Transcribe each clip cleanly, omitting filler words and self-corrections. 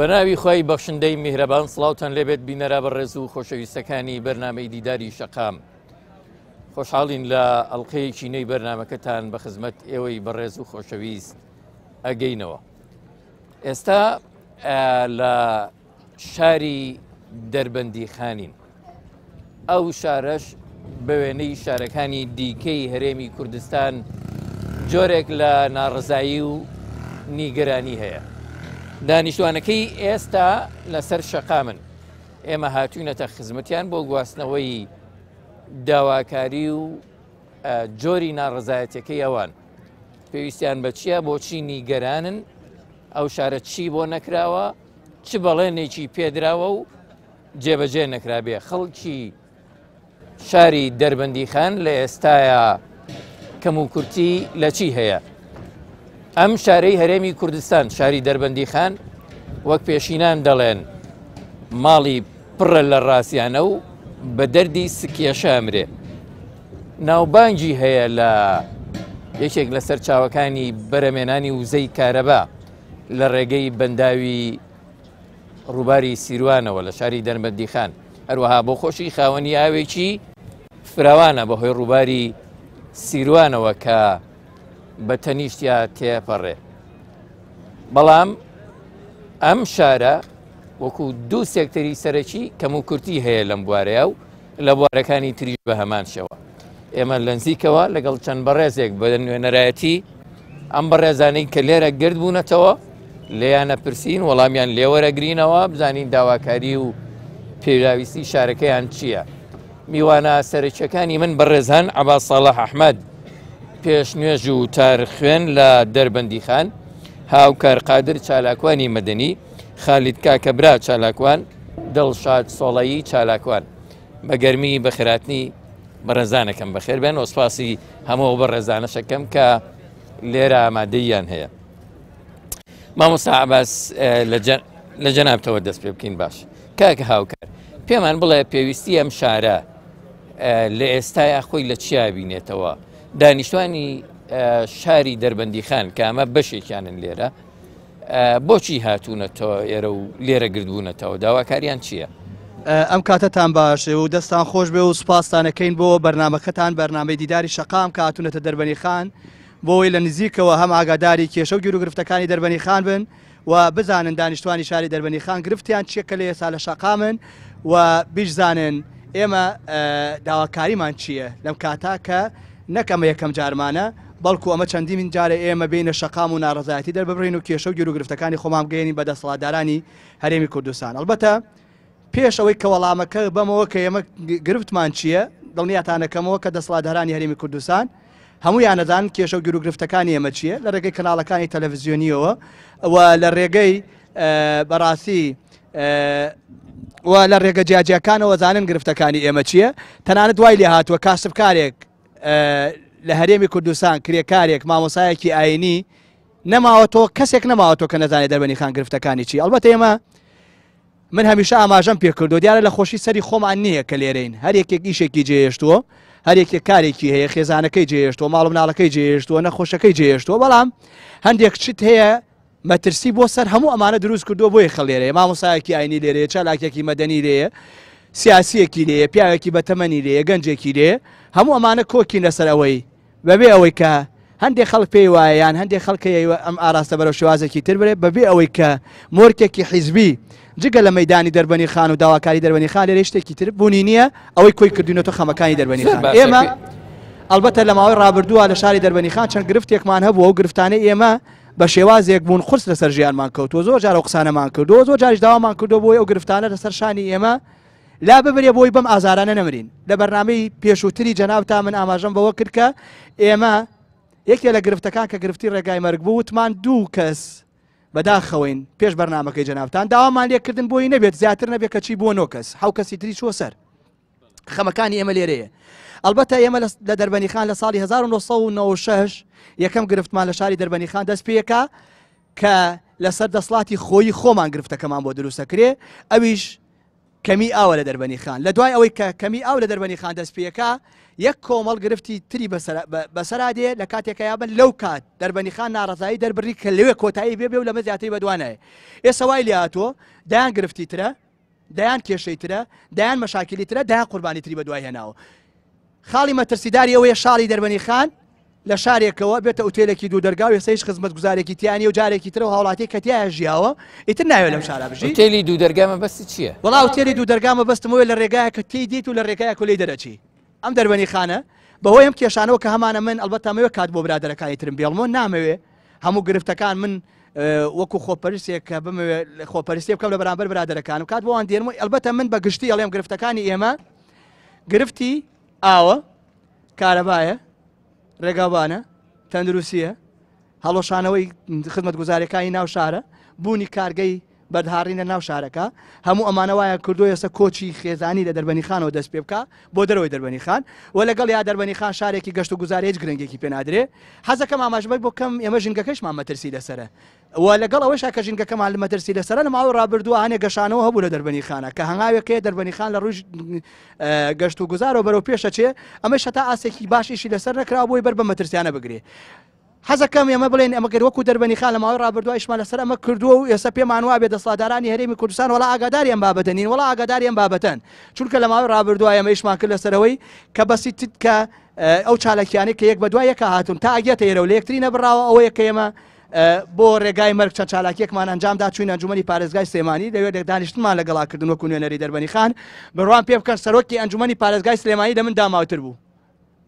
بەناوی خۆی بەخشندەی میهرەبان سڵاوتان لێبێت بینەرا بەڕێز و خۆشەویستەکانی بەرنامەی دیداری شەقام. خۆشحاڵین لە ئەڵقەیەکی نوێی بەرنامەکەتان بە خزمەت ئێوەی بەڕێز و خۆشەویست ئەگەینەوە. ئێستا لە شاری دەربەندی خانین. ئەو شارەش بە وێنەی شارەکانی دیکەی هەرێمی کوردستان جۆرێک لە ناڕزایی و نیگەرانی هەیە. دانیشتوانەکەی ئێستا لەسەر شەقامن. ئێمە هاتوونەتە خزمەتیان بۆ گواستنەوەی داواکاری و جۆری ناڕزایەتەکەی ئەوان. پێویستیان بە چییە؟ بۆچی نیگەرانن؟ ئەو شارە چی بۆ نەکراوە؟ چ بەڵێنێکی پێدراوە و جێبەجێ نەکرابێ؟ خەڵکی شاری دەربەندی خان لە ئێستاە کەم و کورتی لە چی هەیە؟ ئەم شارەی هەرێمی کوردستان، شاری دەربەندی خان، وەک پێشینان دەڵێن ماڵی پڕە لە ڕاستیانە و بە دەردی سکێشە ئەمرێ. ناوبانگی هەیە لە یەکێک لە سەرچاوەکانی بەرەمێنانی وزەی کارەبا لە ڕێگەی بەنداوی ڕووباری سیروانەوە لە شاری دەربەندی خان. هەروەها بۆ خۆشی خاوەنی ئاوێکی فراوانە بەهۆی ڕووباری سیروانەوە کە بە تەنیشتیا تێپەڕێ. بەڵام ئەم شارە وەکو دوو سێکتەری سەرەکی کەم و کورتی هەیە لەم بوارەیە و لە بوارەکانی تریش بە هەمان شەوە. ئێمە لە نزیکەوە لەگەڵ چەند بەڕێزێک بە نوێنەرایەتی ئەم بەڕێزانەی کە لێرە گرد بوونەتەوە لێیانە پرسین، وەڵامیان لێوەرەگرینەوە، بزانین داواکاری و پێویستی شارەکەیان چییە. میوانە سەرچەکانی من بەڕێزان عەباس ساڵح ئەحمەد پێشنوێژ و تارخوێن لە دەربەندی خان، هاوکار قادر چالاکوانی مەدەنی، خالید کاکەبرا چالاکوان، دڵشاد سۆڵەیی چالاکوان. بە گەرمی بەخێراتنی بەڕێزانەکەم بەخێر بێن و سپاسی هەموو بەڕێزانەشەکەم کە لێرە ئامادەیان هەیە. مامۆستا عەباس لە جەنابتەوە دەست پێ بکەین. باش کاکە هاوکار، پێمان بڵێ پێویستی ئەم شارە لە ئێستای خۆی لە چیا بینێتەوە؟ دانیشتوانی شاری دەربەندی خان کە ئەمە بەشێکیانن لێرە بۆچی هاتوونەتەوە ئێرە و لێرە گردبوونەتەوە؟ داواکاریان چییە؟ ئەم کاتەتان باشێ و دەستان خۆش بێ و سوپاستانەکەین بۆ بەرنامەکەتان، بەرنامەی دیداری شەقام کە هاتوونەتە دەربەندی خان بۆەوەی لە نزیکەوە هەم ئاگاداری کێشە و گیر و گرفتەکانی دەربەندی خان بن و بزانن دانیشتوانی شاری دەربەندی خان گرفتیان چیە کە لە ئێستا لە شەقامن و بیشزانن ئێمە داواکاریمان چییە لەم کاتا کە نەکەمە یەکەم جارمانە، بەڵکو ئەمە چەندین جارە ئێمە بینە شەقام و ناڕزایەتی دەرببڕین و کێشە و گیر و گرفتەکانی خۆمان بگەێنین بە دەسەڵاتدارانی هەرێمی کوردستان. ئەلبەتە پێش ئەوەی کە وەڵامەکە بەمەوە کە ئێمە گرفتمان چییە دڵنیاتانەکەمەوە کە دەسەڵاتدارانی هەرێمی کوردستان هەمویان نەزان کێشە و گیر و گرفتەکانی ئێمە چییە لە ڕێگەی کەناڵەکانی تەلەڤیزیۆنیەوە و لە ڕێگەی بەڕاستی و لە ڕێگە جیاجیەکانەوە زانن گرفتەکانی ئێمە چییە. تەنانەت دوای لێ هاتووە کاسبکارێک لە هەرێمی کوردستان، کرێکارێک، مامۆسایەکی ئاینی نەماوەتەوە، کەسێک نەماوەتەوە کە نەزانێت دەربەندی خان گرفتەکانی چی. ئەلبەتە ئێمە من هەمیشە ئاماژەم پێکردو دیارە لە خۆشی سەری خۆمان نییە کە لێرەین، هەر یەکێک ئیشێکی جێهێشتووە، هەر یەکێک کارێکی هەیە، خێزانەکەی جێهێشتووە، ماڵ و مناڵەکەی جێهێشتووە، نەخۆشەکەی جێهێشتووە، بەڵام هەندێک چیت هەیە مەترسی بۆ سەر هەموو ئەمانە دروست کردووە بۆی خەڵێرەیە. مامۆسایەکی ئاینی لێرەیە، چالاکێکی مەدەنی لێیە، سیاسیەکی لێیە، پیاوێکی بەتەمەنی لێیە، گەنجێکی لێیە، هەموو ئەمانە کۆکین لەسەر ئەوەی بەبێ ئەوەی کە هەندێک خەڵک پێی وایە یان هەندێک خەڵکەیە ئەم ئاراستە بەرەو شێوازێکی تر برێ بەبێ ئەوەی کە مۆرکێکی حیزبی جگە لە مەیدانی دەربەندی خان و داواکاری دەربەندی خان لێرە شتێکی تر بوونی نییە ئەوەی کۆی کردوونەوە خەمەکانی دەربەندی خان. ئێمە ئەلبەتە لە ماوەی ڕابردووە لە شاری دەربەندی خان چەند گرفتێکمان هەبووە و گرفتانەی ئێمە بە شێوازێک بوون قورس لەسەر ژیانمان کەوتووە، زۆر جار ئەو قسانەمان کردووە، زۆر جاریش داوامان کردو بۆی ئەو گرفتانە لەسەر شانی ئێمە لا ببرێ بۆی بەم ئازارانە نەمرین. لە بەرنامەی پێشووتری جەنابتا من ئاماژەم بەوە کرد کە ئێمە یەکێ لە گرفتەکان کە گرفتی ڕێگای مەرگ بوو وتمان دوو کەس بەداخەوەین پێش بەرنامەکەی جەنابتان داوامان لێکردن بۆی نەبێت زیاتر نەبێت کەچی بۆ 9 کەس، 7 کەسی تری چوە سەر. خەمەکانی ئێمە لێرەیە. ئەلبەتە ئێمە لە دەربەندی خان لە ساڵی 1996 یەکەم گرفتمان لە شاری دەربەندی خان دەست پێیەکە کە لەسەر دەسڵاتی خۆی خۆمان گرفتەکەمان بۆ دروستەکرێ، ئەویش کەمی ئاوە لە دەربەنی خان لە دوای ئەوەی کە کەمی ئاو لە دەربەنی خان دەست پێکا یەک کۆمەڵ گرفتی تری بەسەرا دێ لە کاتێکە یابن لەو کات دەربەنی خان ناڕزایی دەربڕی کە لەوێ کۆتایی بێ و لەمە زیاتری بەدوانایە ئێستا وای لێ هاتووە دایان گرفتی ترە دایان کێشەی ترە دایان مەشاکلی ترە دایان قوربانی تری بەدوای هێناوە خاڵی مەترسیداری ئەوەیە شاڵی دەربەنی خان لە شارێکەوە بێتە ئوتێلێکی دوو دەرگا و ێستاش خزمەت گوزارێکی تیانی و جارێکی ترە و هاوڵاتی کەتیایە ژیاوە ئیتر ناوێت لەم شارە بژی ئوتێلی دوو دەرگامە بەستی چییە؟ وەڵا ئوتێلی دوو دەرگامە بەستمەوەی لە ڕێگایە کە تێی دیت و لە ڕێگایە کولەی دەرەچی ئەم دەربەنی خانە بەهۆی ئەم کێشانەوە کە هەمانە من ئەلبەتە مەوێ کات بۆ برادەرەکانی ترم بێڵمۆ نامەوێ هەموو گرفتەکان من وەکو خۆپەرستێک کە بمەوێت خۆپەرستی بکەم لە بەرامبەر برادەرەکانم کات بۆوان دێنمەوە ئەلبەتە من بە گشتی ئەڵێم گرفتەکانی ئێمە گرفتی ئاوە کارەبایە ڕێگاوانە تەندروستیە هەڵۆشانەوەی خزمەت گوزارەکانی ناو شارە بوونی کارگەی بەدهاڕینە ناو شارەکە هەموو ئەمانە وایە کردو ئێستا کۆچی خێزانی لە دەربەنی خانەوە دەست پێ بکە بۆ دەرەوەی دەربەنی خان و لەگەڵ یا دەربەنی خان شارێکی گەشت و گوزاری هیچ گرنگێکی پێ نادرێ حەزەکەم ئاماژبەی بۆ کەم ئێمە ژینگەکەشمان مەترسی لەسرە و لەگەڵ ئەوەشا کە ژینگەکەمان لە مەترسی لەسرە لە ماوەی ڕابردووە هەنێ گەشانەوە هەبوو لە دەربەنی خانە کە هەنگاوێکەیە دەربەنی خان لە ڕووی گەشت و گوزارەوە بەرەو پێشەچێ ئەمەش هەتا ئاسێکی باشیشی لەسەر نەکرا بۆی بەر بە مەترسیانە بگرێ حەزەکەم ئێمە بڵێن ئەمە گەر وەکو دەربەنی خان لە ماوەی ڕابردووە لەسەر ئەمە کردووە و ئێستا پێمان وابێ دەسەڵاتدارانی هەرێمی کوردستان وڵا ئاگاداریان بابەتە نین وڵا ئاگاداریان بابەتەن چونکە لە ماوەی ڕابردووە ئێمە ئیشمان کرد لەسەرەوەی کە بەسی کە ئەو چالاکیانەی کە یەک بەدوای یەکە هاتوون تا ئەگێتە ئێرە و لە یەکتری نەبڕاوە ئەوەیە کە ئێمە بۆ ڕێگای مەرگ چەند چالاکیەکمان ئەنجامدا چوینە ئەنجومەنی پارێزگای سلێمانی لەوێ دانیشتمان لەگەڵاکردن وەکو نوێنەری دەربەنی خان بڕوان پێ بکەن سەرۆکی ئەنجومەنی پارێزگای سلێمانی لە من داماوتر بوو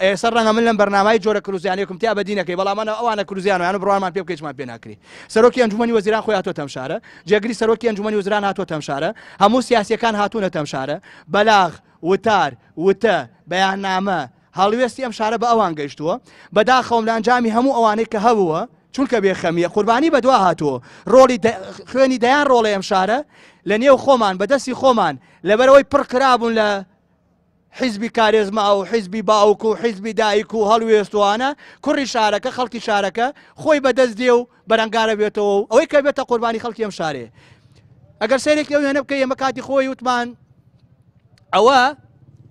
ئێستا ڕەنگە من لەم بەرنامەی جۆرە کروزیانێکم تیا بەدینەکەی بەڵام ئەوانە کروزیانیان بڕوانمان پێ بکەیتمان پێ ناکری سەرۆکی ئەنجومەنی وەزیران خۆی هاتۆ تەم شارە جێگری سەرۆکی ئەنجومەنی وەزیران هاتۆ تەم شارە هەموو سیاسیەکان هاتوونە تەم شارە بەلاغ وتار وتە بەیاننامە هەڵوێستی ئەم شارە بە ئەوان گەیشتووە بەداخەوم لە ئەنجامی هەموو ئەوانەی کە هەبووە چونکە بێخەمیە قوربانی بەدوا هاتووە ڕۆڵی خوێنی دەیان ڕۆڵی ئەم شارە لە نێو خۆمان بەدەستی خۆمان لەبەرەوەی پڕ کرابوون لە حیزبی کارێزما و حیزبی باوک و حیزبی دایک و هەڵوێستوانە کوڕی شارەکە خەڵکی شارەکە خۆی بەدەست دێ و بەرەنگارە بێتەوە ئەوەی کە بێتە قوربانی خەڵکی ئەم شارێ ئەگەر سەیرێک لەو هێنە بکە ئێمە کاتی خۆی وتمان ئەوە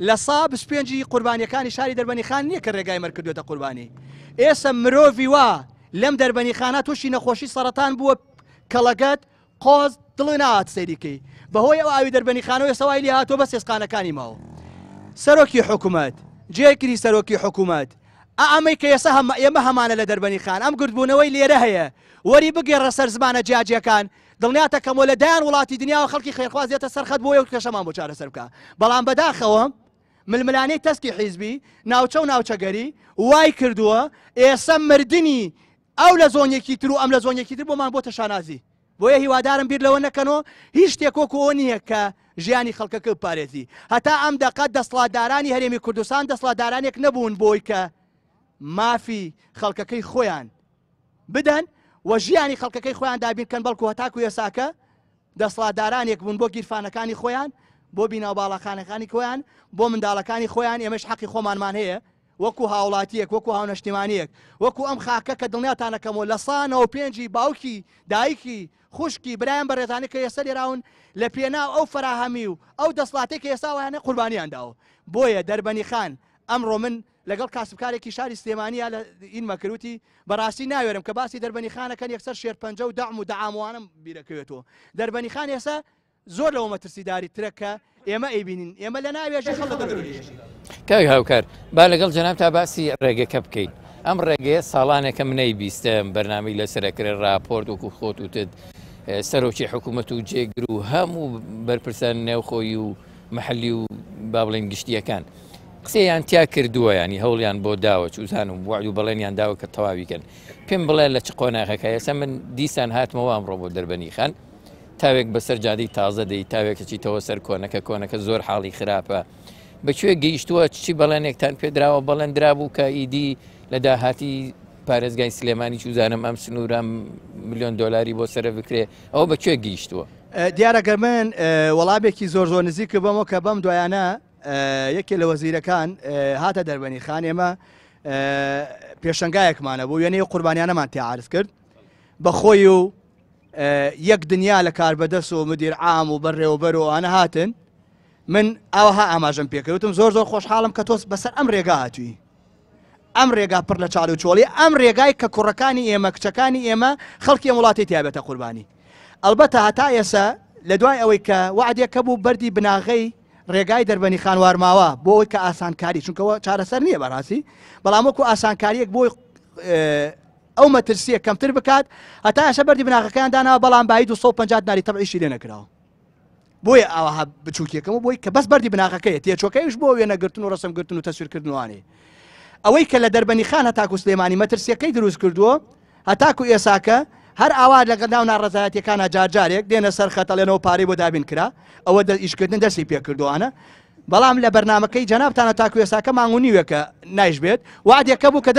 لە سا 25 قوربانیەکانی شاری دەربەنی خان نییە کە ڕێگای مەرگ کردوێتە قوربانی ئێستا مرۆڤی وا لەم دەربەنی خانە تووشی نەخۆشی سەرەتان بووە کەڵەگەت قۆز دڵی نهات سەیریکەی بەهۆی ئەو ئاوی دەربەنی خانەوە ئێستا وای لێ هاتووە بە سێسقانەکانی ماوە سەرۆکی حکوومەت جێگیری سەرۆکی حکوومەت ئەمەی کە ئێستا ئێمە هەمانە لە دەربەنی خان ئەم گردبوونەوەی لێرە هەیە وەری بگێڕە سەر زمانە جیاجیەکان دڵنیاتە کەمۆ لە دایان وڵاتی دنیا و خەڵکی خێرخوازیێتە سەرخەت بۆ و کێشەمان بۆ چارەسەر بکە بەڵام بەداخەوە ململانەی تەسکی حیزبی ناوچە و ناوچەگەری وای کردووە ئێستا مردنی ئەو لە زۆنێکی تر و ئەم لە زۆنێکی تر بۆمان بۆتە شانازی بۆیە هیوادارم بیر لەوە نەکەنەوە هیچ شتێک وەکو ئەوە نییە کە ژیانی خەڵکەکە بپارێزی هەتا ئەم دەقەت دەسەڵاتدارانی هەرێمی کوردستان دەسەڵاتدارانێک نەبوون بۆی کە مافی خەڵکەکەی خۆیان بدەن و ژیانی خەڵکەکەی خۆیان دابینکەن بەڵکو هەتاکو ێساکە دەسەڵاتدارانێک بوون بۆ گیرفانەکانی خۆیان بۆ بیناوباڵەخانەکانی خۆیان بۆ منداڵەکانی خۆیان ئێمەش حەقی خۆمانمان هەیە وەکو هاوڵاتیەک وەکو هاونەشتیمانیەک وەکو ئەم خاکە کە دڵنیاتانەکەمەوە لە سانەوە پێنجی باوکی دایکی خوشکی برایان بەڕێزانانی کە ئێستا لێراون لە پێناو ئەو فراهەمی و ئەو دەسڵاتێک کە ئێستا وایانە قوربانیانداوە بۆیە دەربەنی خان ئەمڕۆ من لەگەڵ کاسبکارێکی شاری سلێمانیە لە ئین مەکروتی بەڕاستی ناوێرم کە باسی دەربەنی خانەکەن یەکسەر شێرپەنجە و دەعم و دەعاموانم بیرەکەوێتەوە دەربەنی خان ئێستا زۆر لەوە مەترسیداری ترەکە ئێمە ئەیبینین ئێمە لە ناوێژی خەڵک دەگەڕێژی کاک هاوکار با لەگەڵ جەناب تا باسی ڕێگەکە بکەین ئەم ڕێگەیە ساڵانێکە منەی بیستە بەرنامەی لەسەرەکرێ راپۆرت وەکو خۆت وتت سەرۆکی حکوومەت و جێگر و هەموو بەرپرسان نێوخۆی و مەحەلی و با بڵێن گشتیەکان قسەیان تیا کردووە ینی هەوڵیان بۆ داوە چوزانم وعد و بەڵێنیان داوە کە تەواویکەن پێم بڵێ لە چ قۆناغەکە ئێستا من دیسان هاتمەوە ئەمڕۆ بۆ دەربەنی خان تاوێک بەسەر جادەی تازە دەی تاوێکەچیتەوە سەر کۆنەکە زۆر حاڵی خراپە بەکوێ گەیشتووە چی بەڵێنێکتان پێدراوە بەڵێندرا بوو کە ئیدی لە داهاتی پارێزگای سلێمانی چوزانم ئەم سنوورە ملیۆن دۆلاری بۆ سەر بکرێ ئەوە بەکوێ گەیشتووە دیارەگەر من وەڵامێکی زۆر نزیک بەمەوە کە بەم دوایانە یەکێ لە وەزیرەکان هاتە دەربەنی خان ئێمە پێشەنگایەکمانە بوو وێنەی قوربانیانەمان تێعارز کرد بەخۆی و یەک دنیا لە کاربەدەست و مدیر عام و بەڕێوەبەر و ئەوانە هاتن من ئاوەها ئاماژەم پێکەوتم زۆر خۆشحاڵم کە تۆس بەسەر ئەم ڕێگا هاتووی ئەم ڕێگا پڕ لە چاڵ و چۆڵی ئەم ڕێگای کە کوڕەکانی ئێمە کچەکانی ئێمە خەڵکی وڵاتی تیابێتە قوربانی ئەلبەتە هەتا ئێستا لە دوای ئەوەی کە وعدێک کە بوو بەردی بناغەی ڕێگای دەربەنی خانوارماوە بۆ ئەوەی کە ئاسانکاری چونکەوە چارەسەر نییە بەڕاستی بەڵام وەکو ئاسانکاریەک بۆی ئەو مەترسیە کەمتر بکات هەتا ئێستا بەردی بناغەکەیان داناوە بەڵام بای 250 ناری تەبعیشی لێ نەکراوە بۆیە ئاوەها بچووکیەکەم و بۆی کە بەس بەردی بناغەکەیە تێچۆکەیش بۆ وێنەگرتن و ڕسمگرتن و تەسویرکردنوانێ ئەوەی کە لە دەربەنی خان هەتاکو سلێمانی مەترسیەکەی دروست کردووە هەتاکو ئێساکە هەر ئاوا لەگەڵ ناو ناڕەزایەتیەکانە جارجارێک دێنە سەر خەتەڵێنەوە پارەی بۆ دابین کرا ئەوە ئیشکردن دەستی پێ کردووانە بەڵام لە بەرنمەکەی جەنابتانە تاکو ئێساکە مانگ و نیوێکە نایش بێت وعدێکە بوو کە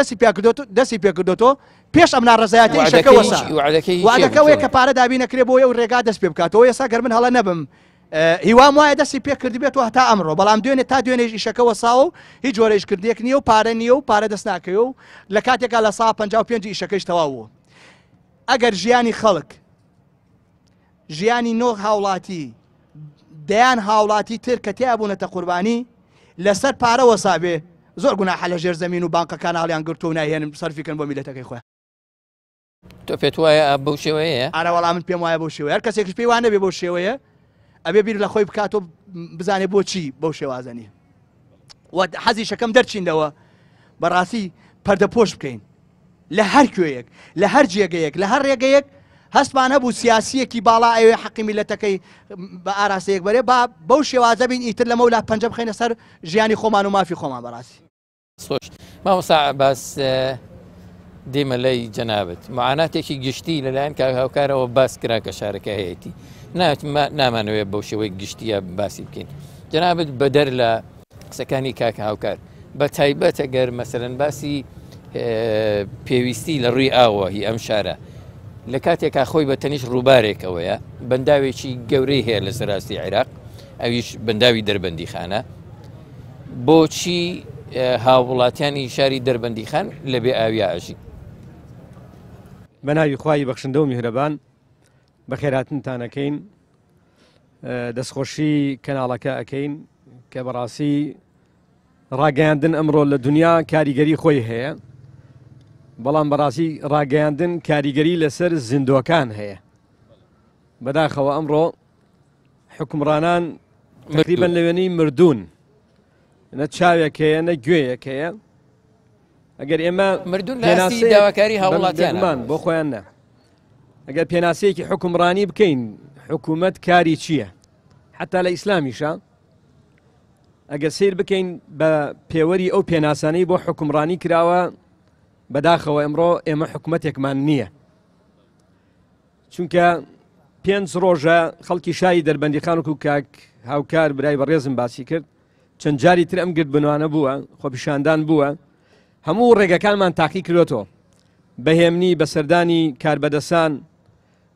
دەستی پێکردوتۆ پێش ئەم ناڕەزایەتی ئیشەکە وەسا وعدەکەوەیە کە پارە دابینەکرێ بۆ ئەو ڕێگا دەست پێ بکاتەوە ئێستا گەر من هەڵە نەبم هیوام وایە دەستی پێکردی بێتەوە هەتا ئەمڕۆ بەڵام دوێنێ تا دوێنێ ئیشەکە وەساوە و هیچ جۆرەیشکردێک نییە و پارە نییە و پارە دەست ناکەوە و لە کاتێکا لە 155 ئیشەکەش تەواوە ئەگەر ژیانی خەڵک ژیانی نۆ هاوڵاتی دەیان هاوڵاتی تر کە تیا بوونەتە قوربانی لەسەر پارە وەسابێ زۆر گوناحە لە ژێر زەمین و بانکەکان هەڵیان گرتو و ناهێنن سەرفیکەن بۆ میلەتەکەی خۆیان تۆ پێت وایە بەو شێوەیە ئارە وەڵام من پێم وایە بەو شێوەیە هەر کەسێکش پێی وانە بێ بەو شێوەیە ئەبێ بیر لە خۆی بکاتۆ بزانێ بۆچی بەو شێوازەنی و حەزی شەکەم دەرچینەوە بەڕاستی پەردەپۆش بکەین لە هەر کوێیەک لە هەر جێگەیەک لە هەر ڕێگەیەک هەستمان هەبوو سیاسیەکی باڵا ئەوێ حەقی میلەتەکەی بە ئاراستەیەک بەرێ با بەو شێوازە بین ئیتر لەمە ولا پەنجە بخەینە سەر ژیانی خۆمان و مافی خۆمان بەڕاستی مامۆستا باس دێمە لەی جەنابەت معاناتێکی گشتی لەلایەن کاک هاوکارەوە باس کرا کە شارەکە هەیەی نامانەوێت بەو شێوەی گشتیە باسی بکەین جەنابەت بەدەر لە قسەکانی کاک هاوکار بە تایبەت ئەگەر مەسەرەن باسی پێویستی لە ڕووی ئاوە هی ئەم شارە لە کاتێکا خۆی بە تەنیش ڕووبارێکەوەیە بەنداوێکی گەورەی هەیە لە سەراستی عێراق ئەویش بەنداوی دەربەندی خانە بۆچی هاووڵاتیانی شاری دەربەندی خان لەبێ ئاویا ئەژی بە ناوی خوای بەخشندە و میهرەبان بە خێراتنتانەکەین دەستخۆشی کەناڵەکە ئەەکەین کە بەڕاستی ڕاگەیاندن ئەمڕۆ لە دنیا کاریگەری خۆی هەیە بەڵام بەڕاستی ڕاگەیاندن کاریگەری لەسەر زیندوەکان هەیە بەداخەوە ئەمڕۆ حکومڕانان تقریباً لە وێنەی مردوون نە چاوێک هەیە نە گوێیەک هەیە ئەگەر ئێمە مردوون لە داواکاری هاوڵاتیان بۆ خۆیان نە ئەگەر پێناسەیەکی حکومڕانی بکەین حکوومەت کاری چییە حتا لە ئیسلامیشە ئەگەر سیر بکەین بە پێوەری ئەو پێناسانەی بۆ حکومڕانی کراوە بەداخەوە ئەمڕۆ ئێمە حکوومەتێکمان نییە چونکە 5 ڕۆژە خەڵکی شاری دەربەندیخان و کاک هاوکار برای بەڕێزم باسی کرد چەند جاری تر ئەم گرت بنوانە بووە خۆپیشاندان بووە هەموو ڕێگەکانمان تاقی کردوێتەوە بەهێمنی بەسەردانی کاربەدەسان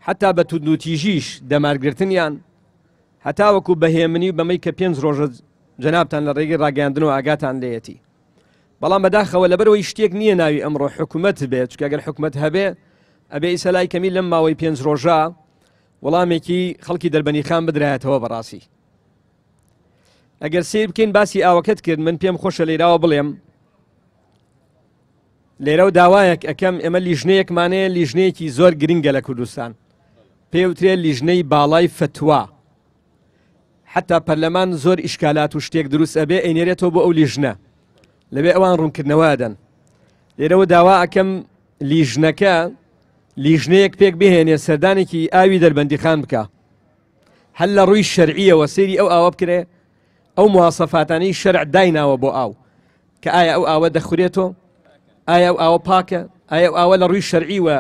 حتا بە توندوتیژیش دەمارگرتنیان هەتا وەکو بەهێمنی بەمەی کە 5 ڕۆژە جەنابتان لە ڕێگەی ڕاگەاندنەوە ئاگاتان لێیەتی بەڵام بەداخەوە لەبەرەوەی شتێک نییە ناوی ئەمڕۆ حکوومەت بێت چکە ئەگەر حکوومەت هەبێ ئەبێ ئیسەلای کەمی لەم ماوەی 5 ڕۆژە وەڵامێکی خەڵکی دەربەنیخان بدرایەتەوە بەڕاستی ئەگەر سیر بکەین باسی ئاوەکەت کرد من پێم خۆشە لێراوە بڵێم لێرە و داوایەک ئەەکەم ئێمە لیژنەیەکمانەیە لیژنەیەکی زۆر گرنگە لە کوردستان پێوترێ لیژنەی باڵای فتووا حتا پەرلەمان زۆر ئیشکالات و شتێک دروست ئەبێ ئەینێرێتەوە بۆ ئەو لیژنە لەبێ ئەوان ڕوونکردنەوەدەن لێرەوە داوا ئەەکەم لیژنەکە لیژنەیەک پێک بهێنێ سەردانێکی ئاوی دەربەندیخان بکە هەل لە ڕووی شەرعیەوە سێری ئەو ئاوە بکرێ ئەو مواسەفاتانەی شەرع دایناوە بۆ ئاو کە ئایا ئەو ئاوە دەخورێتەوە ئایا ئەو ئاوە پاکە ئایا ئاوە لە ڕووی شەرعیوە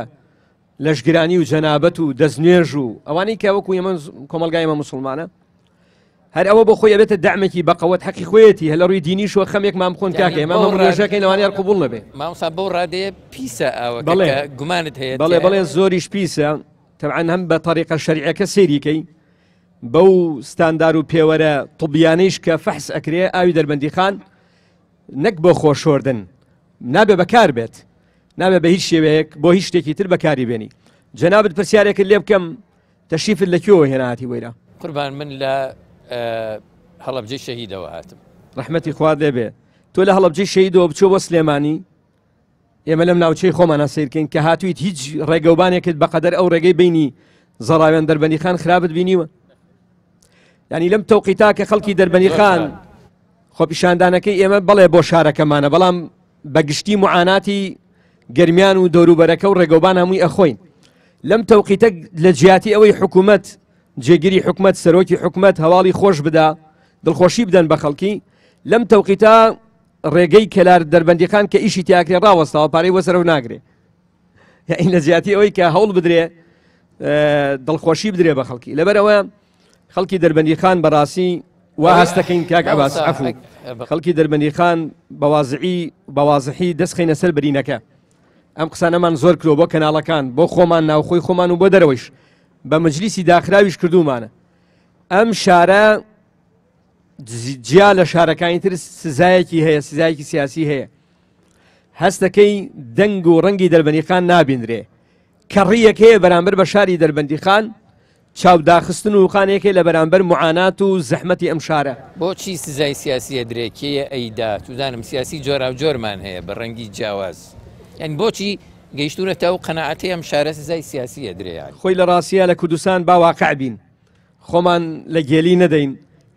لەشگرانی و جەنابەت و دەستنوێژ و ئەوانەی کە وەکو ئێمە کۆمەلگای ئێمە موسڵمانە هەر ئەوە بۆ خۆی ئەبێتە دەعمێکی بەقەوەت حەقی خۆیەتی هەل لە ڕووی دینیشەوە خەمێکمان بخۆن کاکە ئێمە ڕێژەکەی لەوانەیە قبوڵ نەبێ مامۆستا بەو ڕادەیە پیسە ئەوە گومانت هەیە بەڵێ زۆریش پیسە تەبعەن هەم بە تەریقە شەریعەکە سێریکەی بەو ستاندار و پێوەرە طبیانەیش کە فەحس ئەکرێ ئاوی دەربەندیخان نەک بۆ خۆشۆردن نابێ بەکار بێت نابێ بە هیچ شێوەیەک بۆ هیچ شتێکی تر بەکاری بێنی جەنابەت پرسیارێکت لێ بکەم تەشریفت لەکوێوە هێناهاتی وەیرە قوربان من لە هەڵەبجەی شەهیدەوە هاتم ڕەحمەتی خوا دەبێ تۆ لە هەڵەبجەی شەهیدەوە بچۆ بۆ سلێمانی ئێمە لەم ناوچەی خۆمانە سیرکەین کە هاتوویت هیچ ڕێگەوبانێکت بەقەدەر ئەو ڕێگەی بینی زەڕاوێن دەربەندی خان خراپت بینیوە ینی لەم تەوقیتا کە خەڵکی دەربەندی خان خۆ پیشاندانەکەی ئێمە بەڵێ بۆ شارەکەمانە بەڵام بەگشتی معاناتی گەرمیان و دەوروبەرەکە و ڕێگەوبان هەمووی ئەخۆین لەم تەوقیتە لە جیاتی ئەوەی حکوومەت جێگیری حکومەت سەرۆکی حکومەت هەواڵی خۆش بدا دڵخۆشی بدەن بە خەڵکی لەم تەوقیتا ڕێگەی کەلار دەربەندیخان کە ئیشی تیاکرێ ڕاوەستاوە پارەی وەسەرەوە ناگرێ یعنی لە جیاتی ئەوەی کە هەوڵ بدرێ دڵخۆشی بدرێ بە خەڵکی لەبەرەوە خەڵکی دەربەندیخان بەڕاستی وا هەستەکەین کاک عەباس عەفو خەڵکی دەربەندیخان بەوازحی دەستخینە سەر برینەکە ئەم قسانەمان زۆر کرۆ بۆ کەناڵەکان بۆ خۆمان ناوخۆی خۆمان و بۆ دەرەوەیش بە مەجلیسی داخراویش کردومانە ئەم شارە جیا لە شارەکانی تر سزایەکی هەیە سزایەکی سیاسی هەیە هەستەکەی دەنگ و ڕەنگی دەربەندیخان نابیندرێ کەڕیەک هەیە بەرامبەر بە شاری دەربەندیخان چاوداخستن و خانێکی لە بەرامبەر معانات و زەحمەتی ئەم شارە بۆچی سزای سیاسیە درێکەیە ئەیدا توزانم سیاسی جۆرا و جۆرمان هەیە بە ڕەنگی جیاواز یعنی بۆچی گەیشتونەتە و قەنەعەتی ئەم شارە سزای سیاسیە درێیان خۆی لە ڕاستیە لە کوردستان باواقع بین خۆمان لە گێلی نەدەین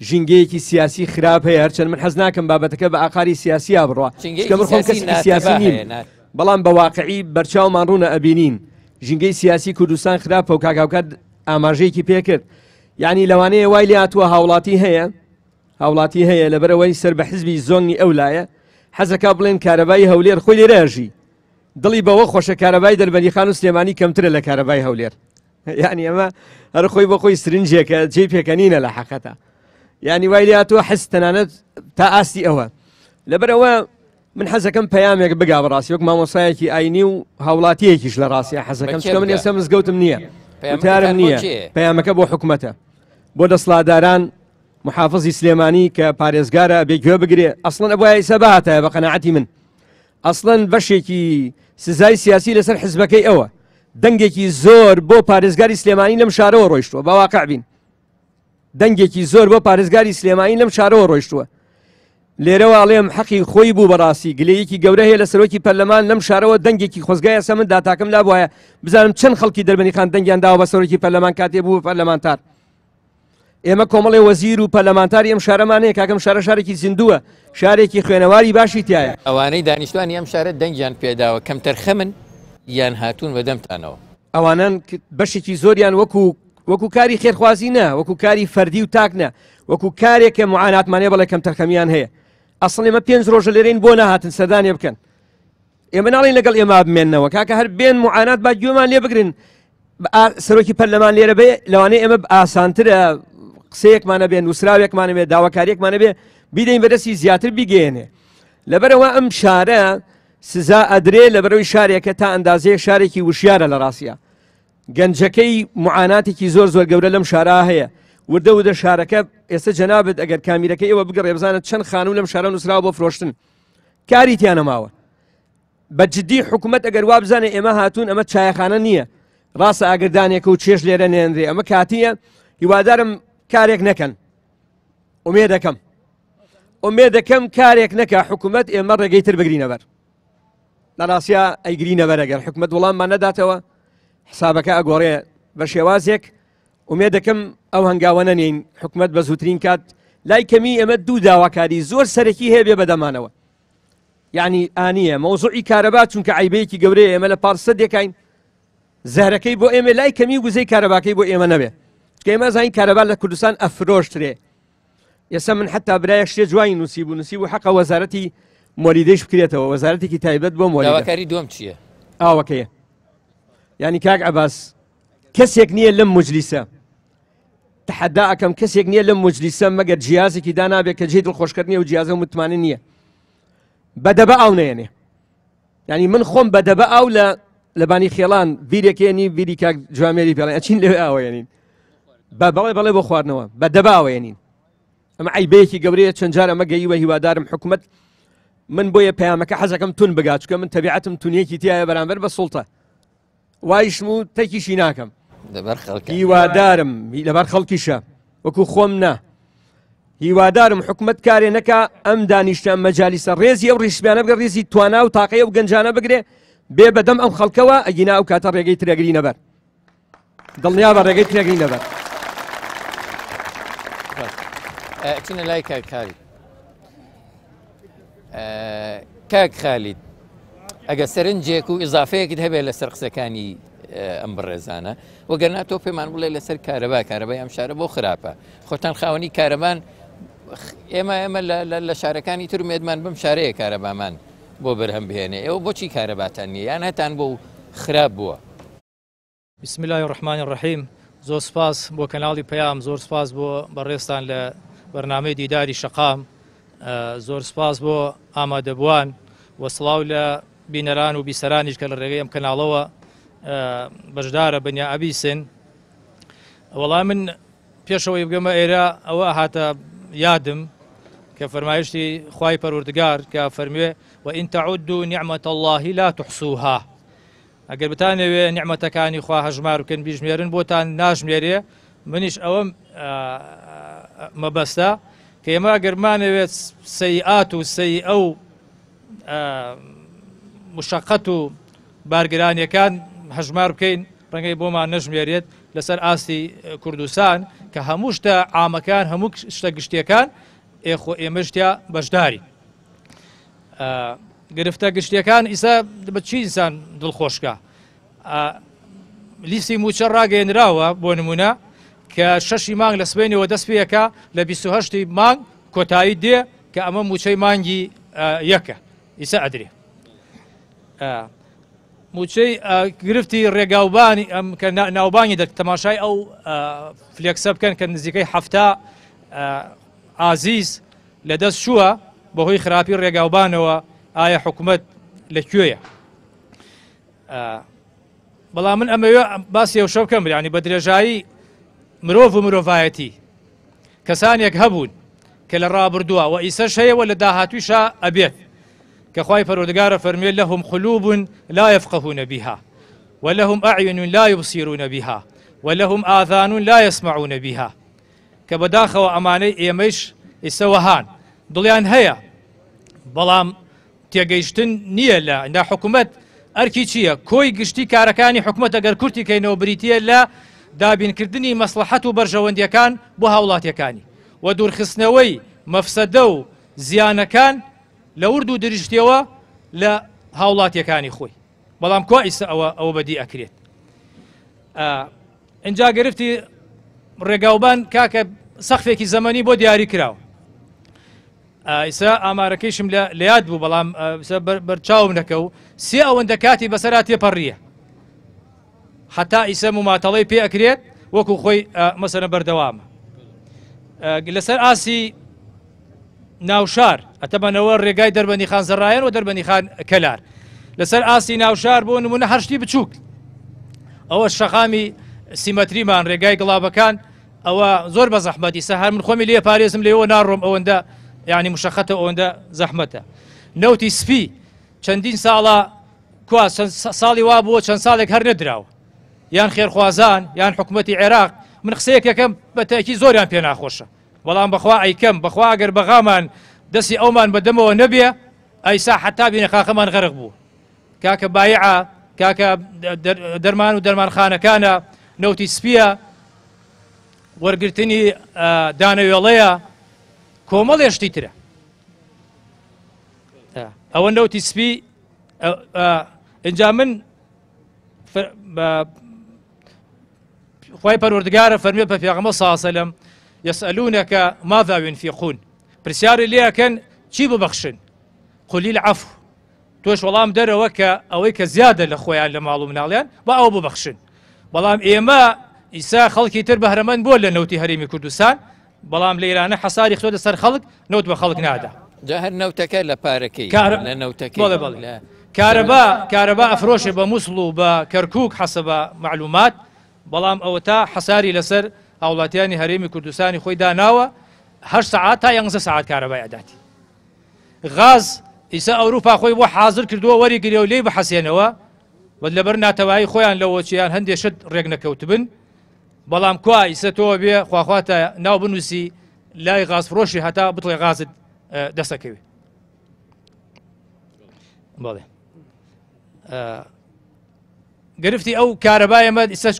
ژینگەیەکی سیاسی خراپ هەیە هەرچەند من حەز ناکەم بابەتەکە بە ئاقاری سیاسیا بڕوە من خۆم کەسێکی سیاسی نیم بەڵام بە واقعی بەرچاومان ڕوونە ئەبینین ژینگەی سیاسی کوردستان خراپە و کاکاوکات ئاماژەیەکی پێکرد یعنی لەوانەیە وای لێ هاتووە هاوڵاتی هەیە لەبەرەوەی سەر بە حزبی زۆنی ئەولایە حەزەکە بڵێن کارەبای هەولێر خۆی لێرەژی دڵی بەوە خۆشە کارەبای دەربەندیخان و سلێمانی کەمترە لە کارەبای هەولێر یعنی ئەمە هەر خۆی بۆ خۆی سرنجێکە جێ پێکەنینە لە حەقەتە یعنی وای لێ هاتووە حەز تەنانەت تا ئاستی ئەوە لەبەرەوە من حەزەکەم پەیامێک بگا بەڕاستی وەک مامۆسایەکی ئاینی و هاوڵاتیەکیش لە ڕاستیە حەزەکەم چکە من ئێستا مزگەوتم نییە وتارم نییە پەیامەکە بۆ حکومەتە بۆ دەسڵاتداران محافظی سلێمانی کە پارێزگارە بێگوێ بگرێ ئەسڵەن ئەبووە ئیسا بەهاتایە بە قەناعەتی من ئەسڵەن بەشێکی سزای سیاسی لەسەر حزبەکەی ئەوە دەنگێکی زۆر بۆ پارێزگاری سلێمانی لەم شارەوە ڕۆیشتووە باواقع بین دەنگێکی زۆر بۆ پارێزگاری سلێمانی لەم شارەوە ڕۆیشتووە لێرەوە ئەڵێم حەقی خۆی بوو بەڕاستی گلەیەکی گەورە هەیە لە سەرۆکی پەرلەمان لەم شارەوە دەنگێکی خۆزگای ئەسە من داتاکەم لا بواە بزانم چەند خەڵکی دەربەندیخان دەنگیان داوە بە سەرۆکی پەرلەمان کاتێ بوو پەرلەمانتار ئێمە کۆمەڵی وەزیر و پەرلەمانتاری ئەم شارەمانەیە کاکەم شارە شارێکی زیندووە شارێکی خوێنەواری باشی تایە ئەوانەی دانیشتوانی ئەم شارە دەنگیان پێداوە کەم تەرخەمن یان هاتوون بەدەمتانەوە ئەوانان بەشێکی زۆریان وەکو کاری خێرخوازی نە وەکو کاری فەردی و تاک نە وەکو کارێکە معاناتمانێ بەڵێ کەم تەرخەمیان هەیە ئەسڵ ئێمە 5 ڕۆژە لێرەین بۆ نەهاتن سەردانێ بکەن ئێمە ناڵین لەگەڵ ئێمە بمێننەوە کاکە هەر بێن معانات با گوێمان لێ بگرن سەرۆکی پەرلەمان لێرە بێ لەوانەیە ئێمە ئاسانترە قسەیەکمانە بێ نووسراوێکمانە بێ داواکاریەکمانە بێ بیدەین بەدەستی زیاتر بیگەێنێ لەبەرەوە ئەم شارە سزا ئەدرێ لەبەرەوەی شارێکە تا ئەندازەیە شارێکی وشیارە لە ڕاستیە گەنجەکەی معاناتێکی زۆر گەورە لەم شارە هەیە وردە ودە شارەکە ئێستا جەنابەت ئەگەر کامیرەکە ئێوە بگەڕێ بزانێت چەند خانوو لەم شارە نووسراوە بۆ فرۆشتن کاری تیانە ماوە بە جددی حکوومەت ئەگەر وا بزانێ ئێمە هاتوون ئەمە چایەخانە نییە ڕاستە ئاگردانێکە و چێژ لێرە نێنرێ ئەمە کاتیە هیوادارم کارێک نەکەن ئومێ دەکەم کارێک نەکە حکوومەت ئێمە ڕێگەی تر بگرینە بەر لە ڕاستیا ئەیگرینە بەر ئەگەر حکوومەت وەڵاممان نەداتەوە حسابەکە ئەگۆڕێ بە شێوازێک ئومێ دەکەم ئەو هەنگاوە نەنین حکوومەت بە زووترین کات لای کەمی ئەمە دوو داواکاری زۆر سەرەکی هەیە بێ بەدەمانەوە یعنی ئانیە مەوزوعی کارەبا چونکە عیبەیەکی گەورەیە ئێمە لە پارسە دێکین زەهرەکەی بۆ ئێمە لای کەمی گوزەی کارەباکەی بۆ ئێمە نەبێ کە ئێمە زانین کارەبا لە کوردستان ئەفرۆشترێ ئێستا من حتا برایە شتێ جوانی نووسیب و حەقە وەزارەتی مۆلیدەیش بکرێتەوە وەزارەتێکی تایبەت بۆ مۆلیدە داواکاری دووەم چییە ئاوەکەیە یعنی کاک عەباس کەسێک نییە لەم مجلیسە تحدا ئەەکەم کەسێک نییە لەم مجلیسە مەگەر جیازێکی دانابێت کە جێ دڵخۆشکردنیە و جیازە متمانە نییە بەدەبە ئاو نێنێ ینی من خۆم بەدەبە ئاو لە بانی خێڵان بیرێکێنی بیری کاک جوامێری پێڵێن ئەچین لێ ئاوەێنین بەڵێ بۆ خواردنەوە بەدەبە ئاوێنین ئەمە عیبەیەکی گەورەیە چەند جار ئەمە گەیوە هیوادارم حکوومەت من بۆیە پەیامەکە حەزەکەم تون بگات چکە من تەبیعەتم تونیەکی تایە بەرامبەر بە سوڵتە وایشم و تەکیشی ناکەم هیوادارم لەبەر خەڵکیشە وەکو خۆم نا هیوادارم حکومت کارێ نەکا ئەم دانیشتە مەجالیسە ڕێزی ئەو ڕیشبیانە بگە ڕێزی توانا و تاقەیە و گەنجانە بگرێ بێ بەدەم ئەم خەڵکەوە ئەگینا ئەو کاتە ڕێگەی ترێگری نەبەر دڵنیا بە ڕێگەی ترێگری نەبەر. چونە لای کاک خالید ئەگە سەرنجێک و ئیزافەیەکت هەبێت لەسەر قسەکانی ئەم بڕێزانە وەگەرنا تۆ پێمان بڵێ لەسەر کارەبای ئەم شارە بۆ خراپە خۆتان خاوەنی کارەبان ئێمە لە شارەکانی تر مێدمان بم شارەیە کارەبامان بۆ بەرهەم بهێنێ ئێوە بۆچی کارەباتان نییە یان هەتان بۆ خراپ بووە. بسم الله الرحمن الرحیم زۆر سپاس بۆ کەناڵی پەیام زۆر سپاس بۆ بەڕێستان لە بەرنامەی دیداری شەقام زۆر سپاس بۆ ئامادەبووان و سڵاو لە بینەران و بیسەرانیش کە لە ڕێگەی ئەم کەناڵەوە بەشدارە بەنیا ئەبیسن. وەڵام من پێشەوەی بگەمە ئێرە ئەوە هاتە یادم کە فەرمایشتی خوای پەروەردگار کە فەرموێ وئین تەعودوا نعمەت الله لا تحصوها ئەگەر بتانەوێ نیعمەتەکانی خوا هەژمار بکەن بیژمێرن بۆتان ناژمێرێ منیش ئەوەم مەبەستە کە ئێمە ئەگەرمانەوێت سەیئات و سەیئە و مشەقەت و بارگرانیەکان هەژمار بکەین ڕەنگەی بۆمان نەژمێرێت لەسەر ئاستی کوردستان کە هەموو شتە عامەکان هەموو شتە گشتیەکان ئێمە شتیا بەشداری گرفتە گشتیەکان ئیسا بە چی ئینسان دڵخۆشکە لیستی موچە ڕاگەێنراوە بۆ نمونە کە 6 مانگ لە سبەینەوە دەست پێیەکە لە 28 مانگ کۆتایی دێ کە ئەمە موچەی مانگی یەکە ئیسا ئەدرێ موچەی گرفتی ڕێگاوبانی ئەم کە ناوبانی تەماشای ئەو فلێکسە بکەن کە نزیکەی 7 ئازیز لەدەست شووە بەهۆی خراپی ڕێگاوبانەوە ئایا حکوومەت لەکوێیە. بەڵام من ئەمەوێ باسی ئەو شەو بکەم ینی بە درێژایی مرۆڤ و مرۆڤایەتی کەسانێک هەبوون کە لە ڕابردووە و ئیسەش هەیەوە لە داهاتویشە ئەبێت کە خوای پەروەردگارە فەرموێ لەهم قلوب لا يفقهون بها ولهم أعين لا يبصرون بها ولهم آذان لا يسمعون بها کە بەداخەوە ئەمانەی ئێمەش ئێسەوەهان دڵیان هەیە بەڵام تێگەیشتن نییە لە حکوومەت ئەرکی چییە کۆی گشتی کارەکانی حکوومەت ئەگەر کورتی کەینەوە بریتە لە دابینکردنی مەسلحەت و بەرژەوەندیەکان بۆ هاوڵاتیەکانی و دوورخستنەوەی مەفسەدە و زیانەکان لە ورد و دریشتیەوە لە هاوڵاتیەکانی خۆی بەڵام کۆ ئیسە ئەوە بەدی ئەکرێت. ئینجا گرفتی ڕێگاوبان کاکە سەقفێکی زەمەنی بۆ دیاری کراوە ئیسا ئامارەکەیشم لە یاد بوو بەڵام بەرچاوم نەکە و 3 ئەوەندە کاتی بەسەرا تێپەڕیە حتا ئیسە مماتەڵەی پێ ئەکرێت وەکو خۆی مەسەرە بەردەوامە لەسەر ئاسی ناوشار ئەتەبەنەوە ڕێگای دەربەنی خان زەڕایەن و دەربەنی خان کەلار لەسەر ئاسی ناوشار بۆ نمونە هەرشتی بچووک ئەوە شەقامی سیمەتریمان ڕێگای گڵابەکان ئەوە زۆر بە زەحمەتی سەهار من خۆمی لێ پارێزم لێەوە ناڕۆم ئەوەندە یعنی مشەخەتە ئەوەندە زەحمەتە. نەوتی سپی چەندین ساڵە کوا ساڵی وا بووە چەند ساڵێک هەر نەدراوە یان خێرخوازان یان حکوومەتی عێراق من قسەیەک یەکەم بە تاکی زۆریان پێ ناخۆشە بەڵام بەخوا ئەیکەم بەخوا ئەگەر بەغامان دەستی ئەومان بەدەمەوە نەبێ ئەیسا حتا بینە خاخەمان غەرق بوو کاکە بایعە کاکە دەرمان و دەرمانخانەکانە نەوتی سپیە وەرگرتنی دانەوێڵەیە کۆمەڵێشتی ترە ئەوە نەوتی سپی ئینجا من خوای پەروەردگارە فەرموێ بە پێغەمبەر صلی الله علیه وسلم یەسئەلونەکە ماذا ينفقون پرسیاری لێەکەن چی ببەخشن قل العفو تۆش وەڵام دەرەوە کە ئەوەی کە زیادە لە خۆیان لە ماڵ و مناڵیان بە ئەو ببەخشن بەڵام ئێمە ئیسا خەڵکی تر بەهرەمەند بۆ لە نەوتی هەرێمی کوردستان بەڵام لە ئێرانە حەساری خۆ لەسەر خەڵک نەوت بە خەڵک نادا جا هەر نەوتەکە لە پارەکەی لە نەوتەکەی کارەبا ئەفرۆشێ بە مووسڵ و بە کەرکووک حەسە بە معلومات بەڵام ئەوە تا حەساری لەسەر هاوڵاتیانی هەرێمی کوردستانی خۆی داناوە 8 ساعات تا 11 ساعات کارەبای ئەداتی. غاز ئیسا ئەوروپا خۆی بۆ حاضر کردووە وەریگرێ و لێی بەحەسێنەوە و لەبەر ناتەوایی خۆیان لەوەچیان هەندێک شت ڕێک نەکەوتبن بەڵام کوا ئیسە تۆ بێ خواخواتە ناو بنووسی لای غازفرۆشی هەتا بڵێ غازت دەسەکەوێ. بەڵێ گرفتی ئەو کارەبای ئەمە ئێستا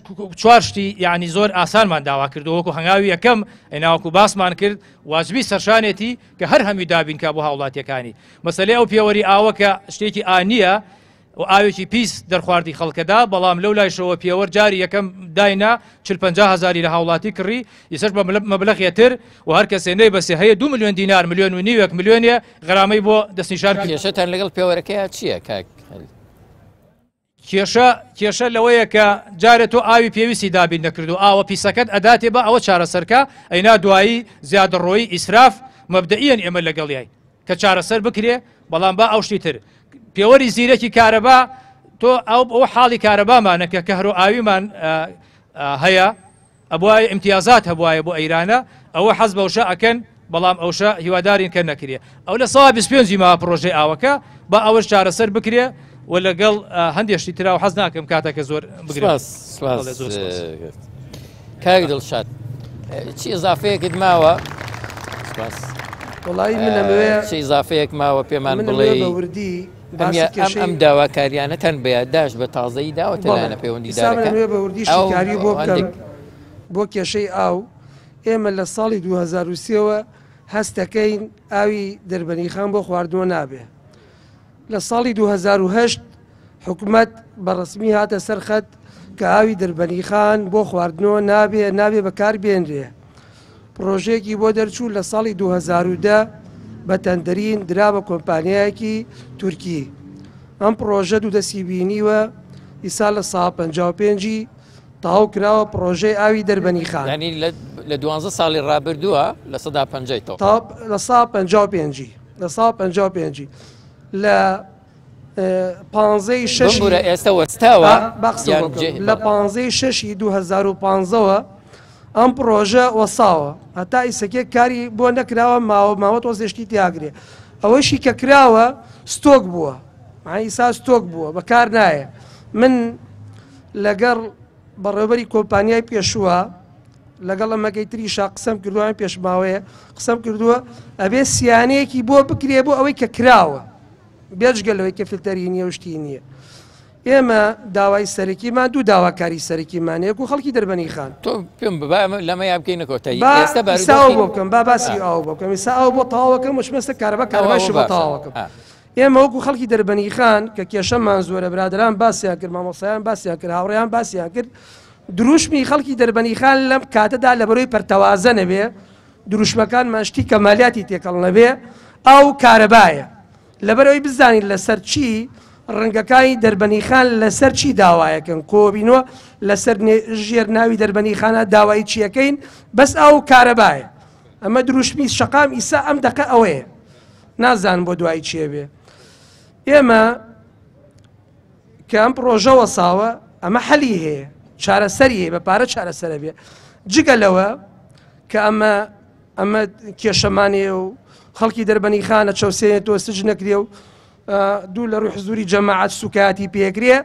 چوار شتی یعنی زۆر ئاسانمان داوا کردو وەکو هەنگاوی یەکەم ئەناوەکو باسمان کرد واجبی سەرشانێتی کە هەر هەمی دابینکە بۆ هاوڵاتیەکانی مەسەلەی ئەو پێوەری ئاوە کە شتێکی ئانیە و ئاوێکی پیس دەرخواردی خەڵکەدا بەڵام لەو لایشەوە پێوە جاری یەکەم داینا 40-50 لە هاوڵاتی کڕی ئێسش بە مەبلەغێتر و هەر کەسێنەی بەسێ هەیە 2 ملیۆن دینار 1.5 ملیۆنیە غرامەی بۆ دەستنیشان کێشەتان لەگەڵ پێوەرەکەی چییە کاک؟ کێشە لەوەیە کە جارە تۆ ئاوی پێویستی دابین نەکردو ئاوە پیسەکەت ئەداتێ بە ئەوە چارەسەرکە ئەینا دوایی زیادەڕۆیی ئیسراف مەبدەئیەن ئێمە لەگەڵیای کە چارەسەر بکرێ بەڵام با ئەو شتی تر پێوەری زیرەکی کارەبا تۆ ئەو حاڵی کارەبامانە کە کەهرۆ ئاویمان هەیە ئەبوایە امتیازات هەبوایە بۆ ئەیرانە ئەوە حەز بەوشە ئەکەن بەڵام ئەوشە هیوادارین کە نەکرێ ئەو لە ساڵ 25 ماوە پرۆژەی ئاوەکە با ئەوەش چارەسەر بکرێ و لەگەڵ هەندێشتی تررا و حەز ناکەم کاتەکە زۆر بگرێت. کاک دڵشاد چی ئزافەیەکت ماوە؟ وڵی منەوەیە چی ئزافەیەک ماوە پێمان بڵێ ئەم داواکاریانەتەن بەیادداش بە تازایی داوەتە لایەنە پەیوەندیدارەکە بەوردیشتیکاری بۆ بکەم بۆ کێشەی ئاو ئێمە لە ساڵی 2023ەوە هەستەکەین ئاوی دەربەنیخان بۆ خواردنەوە نابێ. لە ساڵی 2008 حکوومەت بەڕسمی هاتە سەرخەت کە ئاوی دەربەنیخان بۆ خواردنەوە نابێ بەکار بێنرێ. پرۆژێکی بۆ دەرچوو لە ساڵی 2010 بە تەندەرین درا بە کۆمپانیایەکی تورکی. ئەم پرۆژە دوو دەستی بینیوە ئیسا لە ساڵ 55 تاو کراوە پرۆژەی ئاوی دەربەنیخان. ینی لە 12 ساڵی ڕابردووە لە سەدا 50 لە ساڵ 55 لە ساڵ 55 لە 15 ئێستا وەستاوە لە 15 2015ەوە ئەم پرۆژە وەساوە هەتا ئیسەکێک کاری بۆ نەکراوە ماوە تۆزێشتی تیاگرێ ئەوەشی کە کراوە ستۆک بووە ئیسا ستۆک بووە بەکار نایە. من لەگەڵ بەڕێوەبەری کۆمپانیای پێشووە لەگەڵ ئەمەکەی تریشا قسەم کردووان پێشماوەیە قسەم کردووە ئەبێ سیانەیەکی بۆ بکرێ بۆ ئەوەی کە کراوە بێجگەلەوەی کە فیلتەری نییە وشتی نییە. ئێمە داوای سەرەکیمان دوو داواکاری سەرەکیمانەیە و خەڵکی دەربەنیخان تۆ پێم لەمە یا بکەین نەکۆتایی ئێستا بۆ بکەم باسی ئاو بکەم ئێستا ئەو بۆ تاواکەم وشمەستە کارەباش بە تاواکەم. ئێمە وەکو خەڵکی دەربەنیخان کە کێشەمان زۆرە برادران باسییان کرد مامۆسایان باسییان کرد هاوڕێیان باسییان کرد دروشمی خەڵکی دەربەنیخان لەم کاتەدا لە بەرەوەی پەرتەوازە نەبێ دروشمەکانمان شتی کەمالیاتی تێکەڵ نەبێ ئەو کارەبایە لەبەرەوەی بزانین لەسەر چی ڕەنگەکانی دەربەنیخان لەسەر چی داوایەکەن کۆبینەوە لەسەر ژێر ناوی دەربەنیخانە داوای چیەکەین بەس ئەو کارەبایە ئەمە دروشمی شەقام ئیسا ئەم دەقە ئەوەیە نازان بۆ دوای چیە بێ. ئێمە کە ئەم پرۆژە وەساوە ئەمە حەلی هەیە چارەسەری هەیە بە پارە چارەسەرە بێ جگە لەوە کە ئەمە کێشەمانێ و خەڵکی دەربەنیخانە چەوسێنێت تۆ سج نەکرێ و دوو لە ڕووی حزوری جەماعەت سوکاتی پێکرێ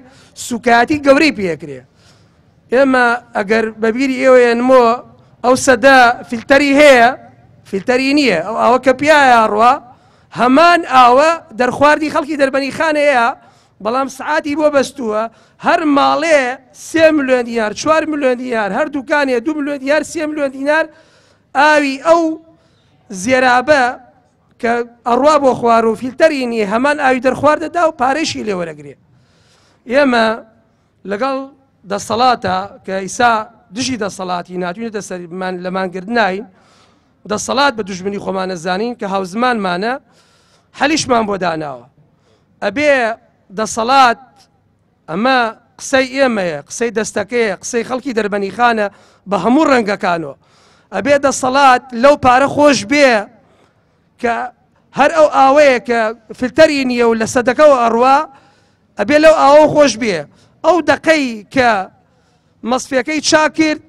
سوکاتی گەورەی پێکرێ. ئێمە ئەگەر بەبیری ئێوەیەنمەوە ئەو سەدا فیلتەری هەیە فیلتەری نییە ئەو ئاوە کە پیایە ڕوا هەمان ئاوە دەرخواردی خەڵکی دەربەنیخانەیە بەڵام سعاتی بۆ بەستووە هەر ماڵێ 3 ملیۆن دینار 4 ملیۆن دینار هەر دوکانێ 2 ملیۆن دینار 3 ملیۆن دینار ئاوی ئەو زێرابە کە ئەڕوا بۆ خوار و فیلتەری نیە هەمان ئاوی دەرخواردەدا و پارەشی لێوەرەگرێ. ئێمە لەگەڵ دەسەڵاتە کە ئیسا دژی دەسەڵاتی ناتوانێتە سەرمان لەمانگردناین دەسەڵات بە دوژمنی خۆمانە زانین کە هاوزمانمانە حەلیشمان بۆ داناوە ئەبێ دەسەڵات ئەمە قسەی ئێمەیە قسەی دەستەکەیە قسەی خەڵکی دەربەنیخانە بە هەموو ڕەنگەکانەوە ئەبێ دەسەڵات لەو پارە خۆش بێ کە هەر ئەو ئاوەیە کە فیلتەری نییە و لە سەدەکەەوە ئەڕوا ئەبێ لەو ئاوە خۆش بێ ئەو دەقەی کە مەسفەکەی چا کرد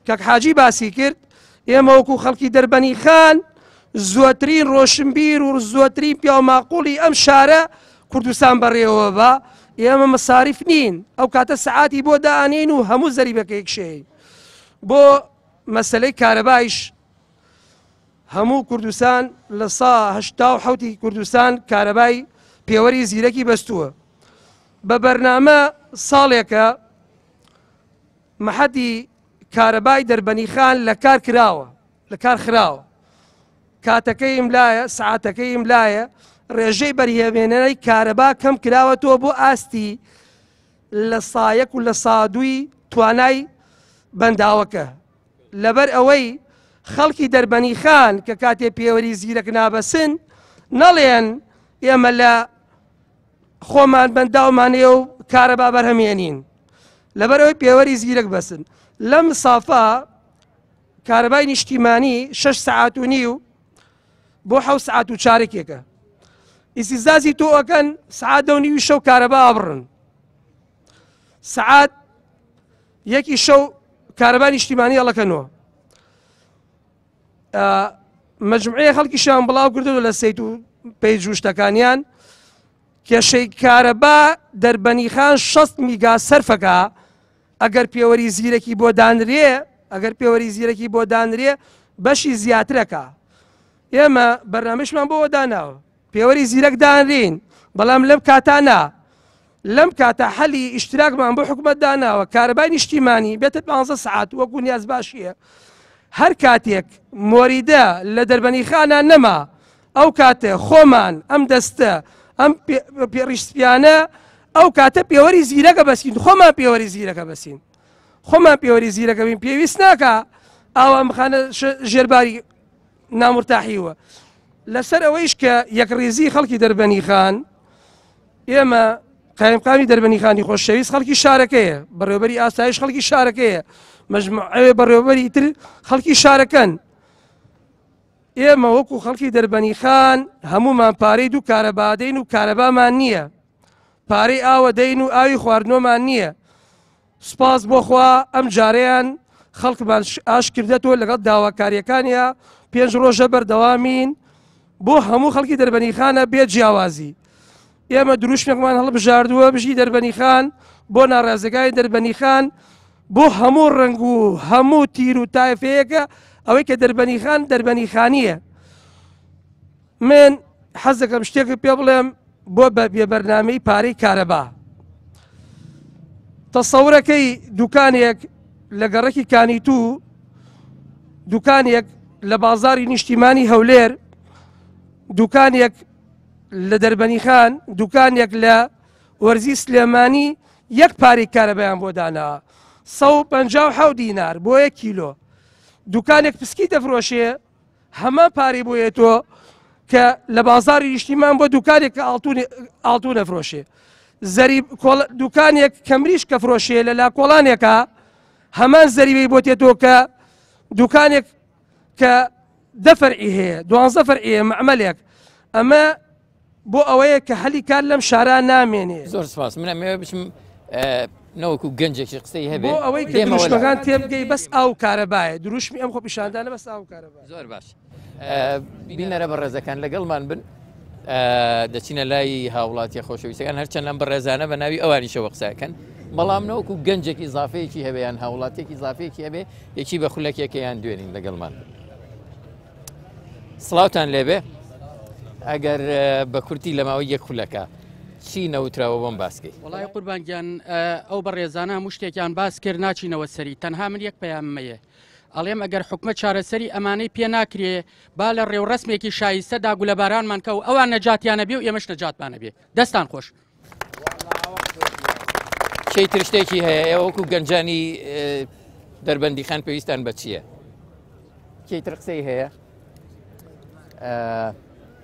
کە حاجی باسی کرد ئێمە وەکو خەڵکی دەربەنیخان زۆترین ڕۆشنبیر و زۆترین پیاماقوڵی ئەم شارە کوردستان بەڕێوە بە ئێمە مەساریف نین ئەو کاتە سعاتی بۆ دانین و هەموو زەریبەکەی کشێین بۆ مەسلەی کارەبایش هەموو کوردستان لە سا هەشتا و حوتی کوردستان کارەبای پێوەری زیرەکی بەستووە بە بەرنامە ساڵێکە مەحەدی کارەبای دەربەنیخان لە کار کراوە لە کار خراوە کاتەکەی ئیملایە سعاتەکەی ئیملایە ڕێژەی بەریهێنەرەی کارەبا کەم کراوەتەوە بۆ ئاستی لە سایەک و لە سادووی توانای بەنداوەکە لەبەر ئەوەی خەڵکی دەربەنیخان کە کاتێ پێوەری زیرەک نابەسن نەڵێن ئێمە لە خۆمان بەنداومانەیە و کارەبا بەرهەمێنین لەبەرەوەی پێوەری زیرەک بەسن لەم سافا کارەبای نیشتیمانی 6 سعات و نیو بۆ 7 سعات و چارەکێکە ئیسیزازی تۆ ئەکەن سعات 2 و نیوی شەو کارەبا ئابڕن سعات 1 شەو کارەبای نیشتیمانی هەڵەکەنەوە مەجموعەیە خەڵکیشیان بڵاو کردو لە سەیت و پەیجوشتەکانیان کێشەی کارەبا دەربەنیخان 6 میگا سەرفەکە ئەگەر پێوەری زیرەکی بۆ دانرێ ئەگەر پێوەری زیرەکی بۆ دانرێ بەشی زیاترەکە ئێمە بەرنامەشمان بۆ داناوە پێوەری زیرەک دانرین بەڵام لەم کاتانە لەم کاتە حەلی ئیشتراکمان بۆ حکومەت داناوە کارەبای نیشتیمانی بێتە 15 سعات وەکو نیاز باشیە هەر کاتێک مۆریدە لە دەربەنیخانە نەما ئەو کاتێ خۆمان ئەم دەستە ئەم پێڕیشتیانە ئەو کاتە پێوەری زیرەکە بەسین خۆمان پێوەری زیرەکە بەسین خۆمان پێوەری زیرەکە بین پێویست ناکە ئاوا بخانە ژێرباری نامورتاحیوە لەسەر ئەوەیش کە یەکڕێزی خەڵکی دەربەنیخان ئێمە قایمقامی دەربەنیخانی خۆشەویست خەڵکی شارەکەیە بەڕێوەبەری ئاسایش خەڵکی شارەکەیە مەجموعەوێ بەڕێوەبەری تر خەڵکی شارەکەن ئێمە وەکو خەڵکی دەربەنیخان هەمومان پارەی دوو کارەبا دەین و کارەبامان نییە پارەی ئاوە دەین و ئاوی خواردنۆمان نییە سوپاس بۆخوا ئەم جارەیان خەڵکمان ئاش کردێتەوە لەگەڵ داواکاریەکانیە 5 ڕۆژە بەردەوامین بۆ هەموو خەڵکی دەربەنیخانە بێت جیاوازی ئێمە دروشمێکمان هەڵبژاردووە بژی دەربەنیخان بۆ ناڕازەکانی دەربەنیخان بۆ هەموو ڕنگ و هەموو تیر و تایفەیەکە ئەوەی کە دەربەنیخان دەربەنیخانیە من حەز دەکەم شتێکی پێ بڵێم بۆ بێبەرنامەی پارەی کارەبا تەسەورەکەی دوکانێک لە گەڕەکی کانیتوو دوکانێک لە بازاری نیشتیمانی هەولێر دوکانێک لە دەربەنیخان دوکانێک لە وەرزی سلێمانی یەک پارەی کارەبایان بۆ داناوە 157 دینار بۆ 1 کیلۆ دوکانێک پسکی دەفرۆشێ هەمان پارەی بۆیێتەوە کە لە بازاری نیشتیمان بۆ دوکانێک کە ئاڵتوو نەفرۆشێ زەریب دوکانێک کەمریش کە فرۆشێ لە لاکۆڵانێکە هەمان زەریبەی بۆ تێتەوە کە دوکانێک کە 10 فەرعی هەیە 12 فەرعیە مەعمەلێک ئەمە بۆ ئەوەیە کە هەلی کار لەم شارە نامێنێ زۆر سپاس منە بچم نەوەکو گەنجێکی قسەی هەبێ بۆ ئەوەی کە دروشمەکان تێبگەی بەس ئاو کارەبایە دروشمی ئەم خۆ پیشاندانە بەس ئاو کارەبا زۆر باش بینەرە بەڕێزەکان لەگەڵمان بن دەچینە لای هاوڵاتی خۆشەویستەکان هەرچەند لەم بەڕێزانە بە ناوی ئەوانیشەوە قسەکەن بەڵام نەوەکو گەنجێکی زافەیەکی هەبێیان هاوڵاتێکی زافەیەکی هەبێ یەکی بە خولەکێکەیان دوێنین لەگەڵمان سڵاوتان لێبێ ئەگەر بە کورتی لە ماوەی یەک خولەکە چی نەوتراوە بۆم باسکەی وڵای قوربانگیان ئەو بەڕێزانە هەموو شتێکیان باس کرد ناچینەوە سەری تەنها من یەک پەیاممەیە ئەڵێم ئەگەر حکومە چارەسەری ئەمانەی پێ ناکرێ با لە ڕێوڕسمێکی شایستە داگولەبارانمان کە و ئەوان نەجاتیانە بێ و ئێمەش نەجاتمانە بێ دەستان خۆش چی تر شتێکی هەیە ئێوەکو گەنجانی دەربەندیخان پێویستان بە چییە؟ چی تر قسەی هەیە؟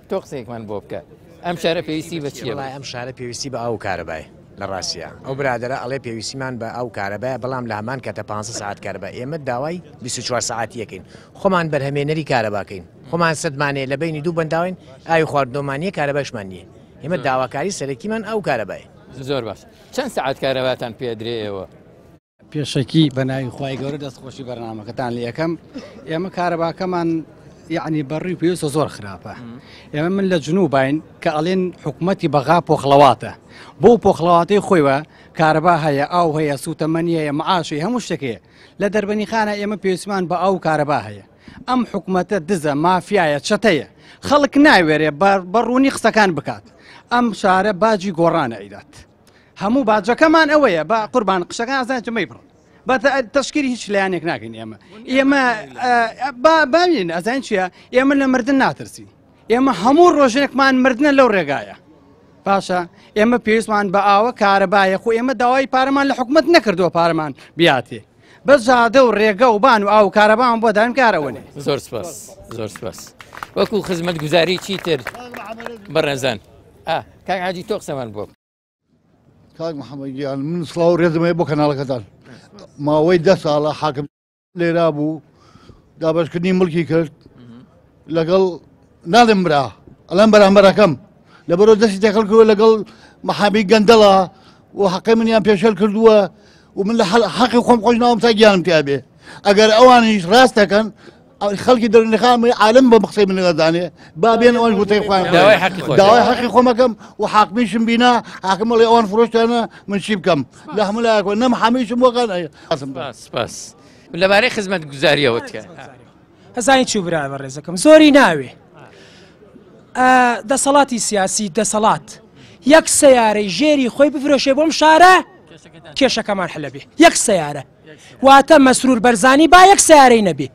تۆ قسەیەکمان بۆ بکە ئەم شارە پێویستی بە چییە؟ ئەم شارە پێویستی بە ئەو کارەبای لە ڕاستیە ئەو برادرە ئەڵێ پێویستیمان بە ئەو کارەبایە بەڵام لە هەمان کاتە 15 ساعت کارەبا ئێمە داوای 24 ساعتیەکەین خۆمان بەرهەمێنەری کارەباکەین خۆمان سەدمانەیە لە بینی دوو بەنداوین ئاوی خواردنەوەمانیە کارەباشمان نییە ئێمە داواکاری سەرەکیمان ئەو کارەبایە زۆر باش چەند ساعت کارەباتان پێدرێ ئێوە؟ پێشەکی بە ناوی خوای گەورە دەستخۆشی بەرنامەکەتان لە یەکەم ئێمە کارەباکەمان یعنی بەڕی پێویستە زۆر خراپە ئێمە من لە جنوبین کە ئەڵێن حکوومەتی بەغا پۆخڵەواتە بۆ پۆخڵەواتەی خۆیوە کارەبا هەیە ئاو هەیە سوتەمەنی هەیە معاشی هەموو شتێکەیە لە دەربەنیخانە ئێمە پێویستمان بە ئاو کارەبا هەیە ئەم حکوومەتە دزە مافیایە چەتەیە خەڵک ناوێرێ بەڕوونی قسەکان بکات ئەم شارە باجی گۆڕانە ئەیدات هەموو باجەکەمان ئەوەیە با قوربان قشەکان ئازان جمەی بڕن بە تەشکیری هیچ لایەنێک ناکەین ئێمە بابین ئەزان چییە ئێمە لە مردن ناترسین ئێمە هەموو ڕۆژێکمان مردنە لەو ڕێگایە باشە ئێمە پێویستمان بە ئاوە کارەبایە خو ئێمە داوای پارەمان لە حکوومەت نەکردووە پارەمان بیاتێ بە جادە و ڕێگە و بان و ئاو کارەبان بۆ دایم کارەوەنێ زۆر سپاس زۆر سپاس وەکو خزمەت گوزاری چیتر بەڕێزان کاک حاجی تۆ قسەمان بۆ کاک محەممەد گیان من سڵاو و ڕێزمەیە بۆ کەناڵەکەتان ماوەی 10 ساڵە حاکم لێرا بوو دابەشکردنی ملکی کرد لەگەڵ ناڵێم برا ئەلەم بەرامبەرەکەم لەبەرەوە دەستی تێکەڵ کردووە لەگەڵ مەحامی گەندەڵە و حەقی منیان پێشەل کردووە و من لە حەقی خۆم خۆش ناوم تا گیانم تیا بێ ئەگەر ئەوانیش ڕاست دەکەن خەڵکی دەرونەخانمەی عالم بە قسەی من نەدانێ با بێن ئەوان گوتەی خۆیان داوای حەقی خۆمەکەم و حاکمیشم بینا حاکم ئەڵێ ئەوان فرۆشتانە من چی بکەم لە هەموو لایەکەوە نەم حەمیشم بۆکان سپاس لەبارەی خزمەت گوزاریەوە تکە هەزانی چی برا بەڕێزەکەم زۆری ناوێ دەسەڵاتی سیاسی دەسەڵات یەک سەیارەی ژێری خۆی بفرۆشێ بۆم شارە کێشەکەمان حلە بێ یەک سەیارە واتە مەسرور بەرزانی با یەک سەیارەی نەبێ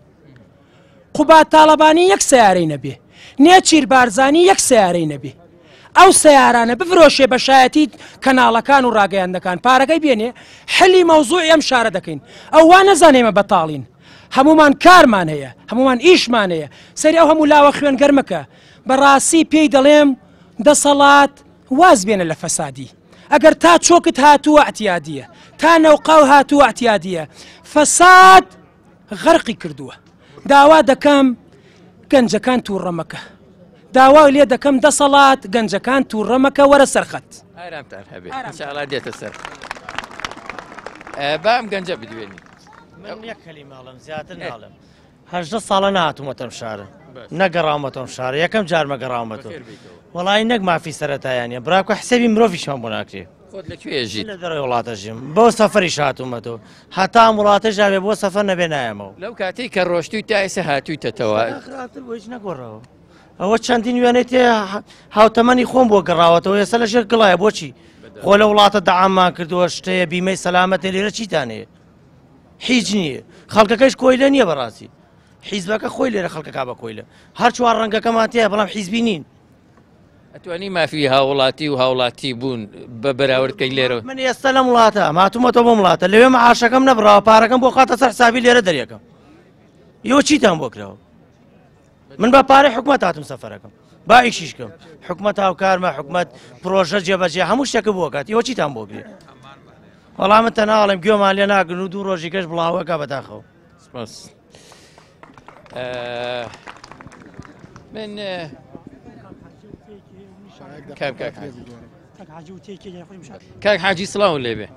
قوبات تاڵەبانی یەک سەیارەی نەبێ نێچیر بارزانی یەک سەیارەی نەبێ ئەو سەیارانە بفرۆشێ بە شایەتی کەناڵەکان و ڕاگەیاندەکان پارەکەی بێنێ حلی مەوزوعی ئەم شارە دەکەین ئەو وا نەزانێمە بەتاڵین هەمومان کارمان هەیە هەمومان ئیشمان هەیە سەری ئەو هەموو لاوە خوێنگەرمەکە بەڕاستی پێی دەڵێم دەسەڵات واز بێنە لە فەسادی ئەگەر تا چۆکت هاتووە ئەتیادیە تا نەوقاو هاتووە ئەتیادیە فەساد غەرقی کردووە داوا دەکەم گەنجەکان تووڕەمەکە داوای لێ دەکەم دەسەڵات گەنجەکان تووڕەمەکە وەرە سەرخەت ئارامتان هەبێ ئینشاءڵڵا دێتە سەر بام گەنجە بدوێنی من یەک کەلیماڵم زیاتر ناڵم 18 ساڵە نهاتوومەتەم شارە نەگەڕاومەتەم شارە یەکەم جار مەگەڕاومەتەوە وەڵی نەک مافی سەرەتایانە براکە حسەبی مرۆڤیشمان بۆ ناکرێ خۆت لەکوێژیت لە دەڕێ وڵاتەژیم بۆ سەفەری هاتوومەتەوە هەتا وڵاتە ژاوێ بۆ سەفەر نەبێ نایەمەوە لەو کاتێک کە ڕۆشتوی تا ئێستا هاتوویتەوە خراتر بۆ هیچ نەگۆڕەوە ئەوە چەندین وێنەی تێ هاوتەمەنی خۆم بۆ گەڕاوەتەوە ئێستا لە ژێر گڵایە بۆچی خۆ لە وڵاتە دەعاممان کردووە شتەیە بیمەی سەلامەتە لێرە چیتانەیە هیچ نییە خەڵکەکەش کۆی لە نییە بەڕاستی حیزبەکە خۆی لێرە خەڵکەکە بە کۆی لە هەر چوار ڕەنگەکەمان تەیە بەڵام حیزبی نین ئەتوانی مافی هاوڵاتی و هاوڵاتی بوون بە بەراوردکەی لێرە من ئێستا لە وڵاتە ماتومەتەوە بۆ وڵاتە لەوێ مەعاشەکەم نەبراوە پارەکەم بۆ خاتە سەر حسابی لێرە دەریەکەم ئێوە چیتان بۆ کراوە من بە پارەی حکومەت هاتم سەفەرەکەم با ئیشیشکەم حکومەت هاوکارمە حکومەت پرۆژە جێبەجێ هەموو شتێکە بۆ کات ئێوە چیتان بۆ گرێ وەڵام من تەناوەڵێم گوێمان لێ ناگرن و دوو ڕۆژی کەش بڵاوەکە بەداخەوە من کاک حاجی سڵاو لێبێ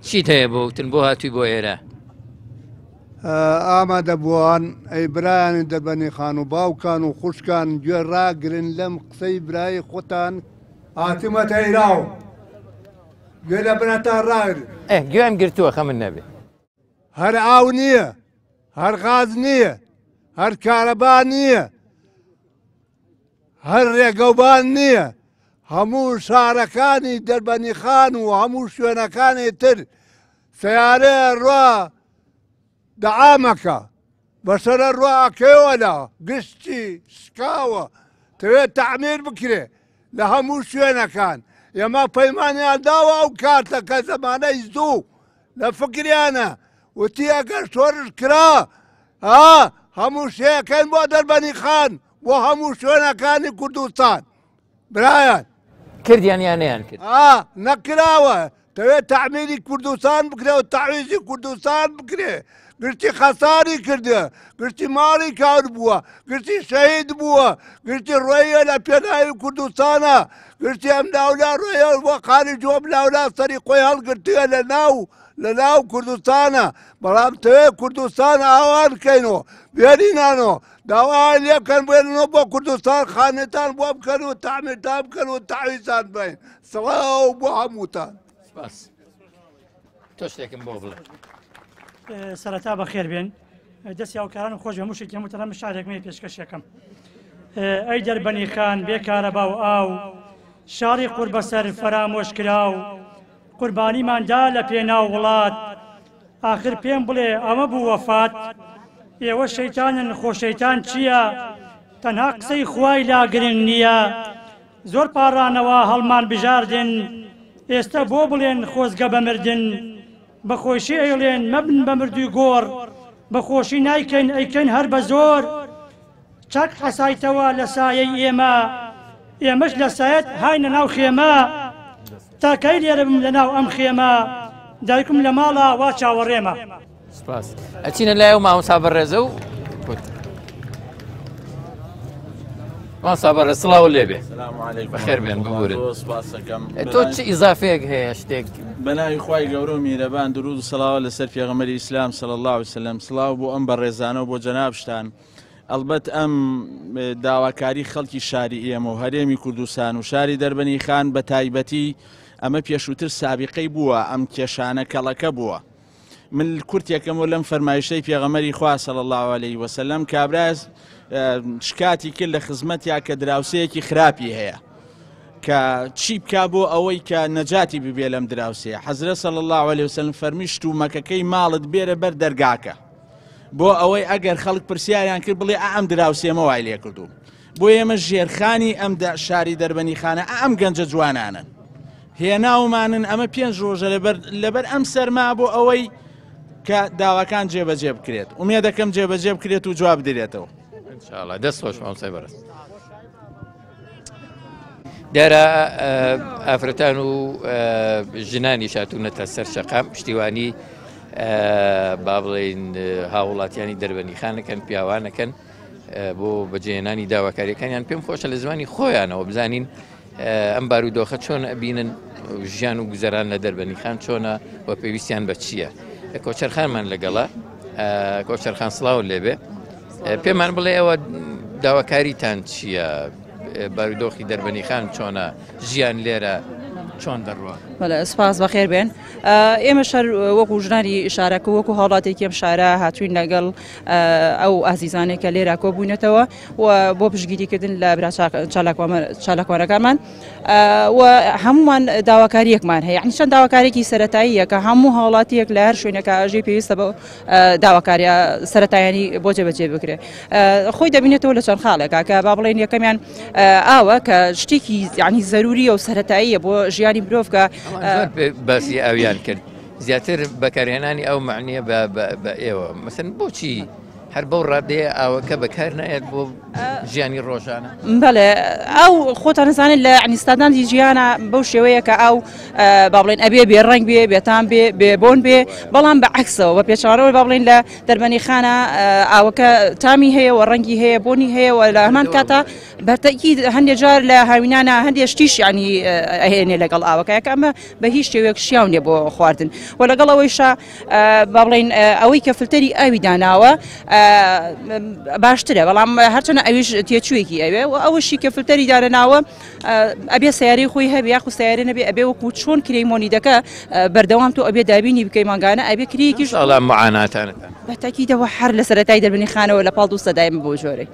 چیت هەیە بۆ وتن بۆ هاتووی بۆ ئێرە ئامادە بووان ئەی برایانی دەربەنی خان و باوکان و خوشکان گوێ ڕاگرن لەم قسەی برای خۆتان هاتیمەتە ئێراو گوێ لە بنەتان ڕاگرن گوێم گرتووە خە من نەبێ هەر ئاو نییە هەر غاز نییە هەر کارەبا نییە هەر ڕێگەوبان نییە هەموو شارەکانی دەربەنی خان و هەموو شوێنەکانی تر سیارەیە ڕوا دەعامەکە بەسەرە ڕواکەوەلا گشتی شکاوە تەوێت تەعمیر بکرێ لە هەموو شوێنەکان ئێمە پەیمانیان داوە ئەو کارتە کە زەمانەی زوو لە فکریانە وتی ئەگەر شۆرش کرا هەموو شەیەکەن بۆ دەربەنی خان بۆ هەموو شوێنەکانی کوردستان برایان کردیان یانیان کرد نەکراوە دەوێت تەعمیری کوردستان بکرێ و تەعویزی کوردستان بکرێ گشتی خەساری کردە گشتی ماڵی کار بووە گشتی شەهید بووە گشتی ڕێیە لە پێناوی کوردستانە گشتی ئەم ناولا ڕێیە بۆ قاری جۆم لاولا سەری خۆی هەڵگرتووە لە ناو کوردستانە بەڵام تەوێ کوردستان ئاوان بکەینەوە بێنینانەوە داوای لێکەن بێنەوە بۆ کوردستان خانێتان بۆ بکەن و تەعمیرتان بکەن و تەعویزان بین سڵاو بۆ هەمووتان تۆ شتێکم بۆ بڵێ سەرەتا بەخێر بێن دەستی هاوکاران خۆش هەموو شتێکی هەمووتەڵەم شارێکمەیە پێشکەشەکەم ئەی دەربەنیخان بێکارەبا و ئاو شاڕی قورب بەسەر فەرامۆش کراو قوربانیماندا لە پێناو وڵات ئاخر پێم بڵێ ئەمە بوو وەفات ئێوە شەیتانن خۆشەیتان چییە تەنها قسەی خوای لا گرنگ نییە زۆر پاڕانەوە هەڵمان بژاردن ئێستا بۆ بڵێن خۆزگە بەمردن بەخۆشی ئەیڵێن مەبن بە مردووی گۆڕ بەخۆشی نایکەن ئەیکەن هەر بە زۆر چاک حەسایتەوە لە سایەی ئێمەش لە سایەت هاینە ناو خێمە تاکەی لێرە بم لە ناو ئەم خێمە دایکم لە ماڵە وا چاوەڕێمە سپاس ئەچینە لایە و مامۆستا بەڕێزە و مامۆستا بەڕێز سڵاو لێبێ بەخێر بێن ببورن تۆ چ ئیزافەیەک هەیە شتێک بەناوی خوای گەورە و میرەبان درود و سەڵاوە لەسەر پێغەمبەری ئیسلام صلی الله علیه وسلم سڵاو بۆ ئەم بەڕێزانەوە بۆ جەنابشتان ئەلبەت ئەم داواکاری خەڵکی شاری ئێمە و هەرێمی کوردستان و شاری دەربەنیخان بە تایبەتی ئەمە پێشووتر سابقەی بووە ئەم کێشانە کەڵەکە بووە من کورتێکەمەوە لەم فەرمایشەی پێغەمبەری خوا صلی الله علیه وسلم کابراز شکاتی کرد لە خزمەتیا کە دراوسەیەکی خراپی هەیە کە چی بکا بۆ ئەوەی کە نەجاتی ببێ لەم دراوسەیە حەزرەت صلی الله علیه وسلم فەرمیشت و مەکەکەی ماڵت بێرە بەر دەرگاکە بۆ ئەوەی ئەگەر خەڵک پرسیاریان کرد بڵێ ئەم دراوسێمە وای لێ کردووم بۆ ئێمە ژێرخانی ئەم شاری دەربەنیخانە ئەم گەنجە جوانانن هێناومانن ئەمە 5 ڕۆژە لەبەر ئەم سەرما بۆ ئەوەی کە داواکان جێبەجێ بکرێت ومێ دەکەم جێبەجێ بکرێت و جواب بدرێتەوە انشاءالله دەست خۆش مامۆستای بەڕێز دیارە ئافرەتان و ژنانی شاتوونەتە سەر شەقام پشتیوانی با بڵێن هاوڵاتیانی دەربەنیخانەکەن پیاوانەکەن بۆ بەجێهێنانی داواکاریەکانیان پێم خۆشە لە زمانی خۆیانەوە بزانین ئەم بارودۆخە چۆن ئەبینن ژیان و گوزەران لە دەربەنیخان چۆنە و پێویستیان بە چییە کۆچەرخانمان لەگەڵە کۆچەرخان سڵاو لێبێ پێمان بڵێ ئەوە داواکاریتان چییە بارودۆخی دەربەنیخان چۆنە ژیان لێرە چۆن دەڕوە سپاس بەخێر بێن ئێمە شەر وەکو ژناری شارەکە وەکو هاوڵاتێکی ئەم شارە هاتووین لەگەڵ ئەو ئازیزانێکە لێرە کۆبوونەتەوە و بۆ پشگیریکردن لە برا چالاکوانەکانمان و هەمومان داواکاریەکمان هەیە یعنی چەند داواکارێکی سەرەتاییە کە هەموو هاوڵاتیەک لە هەر شوێنەکە ئاژەی پێویستە بە داواکاریە سەرەتایانی بۆ جێبەجێ بکرێت خۆی دەبینێتەوە لە چەند خاڵێکە کە با بڵێن یەکەمیان ئاوە کە شتێکی یعنی زەروریە و سەرەتاییە بۆ ژیانی مرۆڤ کە باسی ئاویان کرد زیاتر بەکارهێنانی ئەو معنیە بە ئێوە مەسەن بۆچی هەر بەو ڕادەیە ئاوەکە بەکار نایەت بۆ ژیانی ڕۆژانە بەڵێ ئەو خۆتان نزانێت لە ئەنیستادانی ژیانە بەو شێوەیە کە ئەو با بڵێن ئەبێ بێڕنگ بێ بێتان بێ بێبۆن بێ بەڵام بە عەکسەوە بە پێچارەوەی با بڵێن لە دەربەنیخانە ئاوەکە تامی هەیە و ڕەنگی هەیە بۆنی هەیە و لە هەمان کاتە بەتەکید هەندێک جار لە هاوینانە هەندێک شتیش ینی ئەهێنێ لەگەڵ ئاوەکەیەکە ئەمە بە هیچ شێوەیەک شیاونێ بۆ خواردن و لەگەڵ ئەوەیشە با بڵێن ئەوەی کە فلتەری ئاوی داناوە باشترە بەڵام هەرچەنە ئەویش تێچوویەکی ئەوێ و ئەوەشی کە فلتەری دارەناوە ئەبێ سیارەی خۆی هەبێ یاخو سیارە نەبێ ئەبێ وەکو چۆن کرێمۆنی دەکە بەردەوام تۆ ئەبێ دابینی بکەی ماگانە ئەبێ کرێکیش ئەڵام معاناتانەتان بەتەکیدەوە هەر لە سەرەتای دەربەنیخانەوە لە پاڵ 200 دایم بۆ جۆرەی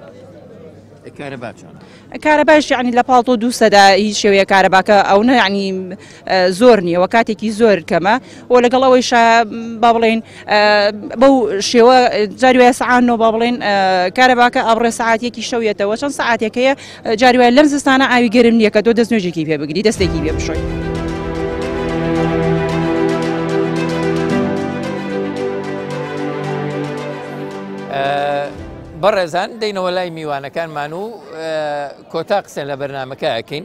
کارەباش یعنی لە پاڵ تۆ 200 هیچ شێوەیە کارەباکە ئەو نە یعنی زۆر نییە وە کاتێکی زۆر کەمە و لەگەڵ ئەوەیش با بڵێن بەو شێوە جاروایە سەعانەوە با بڵێن کارەباکە ئەبڕێ سەعاتێکی شەویەتەوە چەند سەعاتێکەیە جاروایە لەم زستانە ئاوی گەرم نییە کە تۆ دەستنوێژێکی پێ بگری دەستێکی پێ بشۆی بەڕێزان دەینەوە لای میوانەکانمان و کۆتا قسە لە بەرنامەکە ئەکەین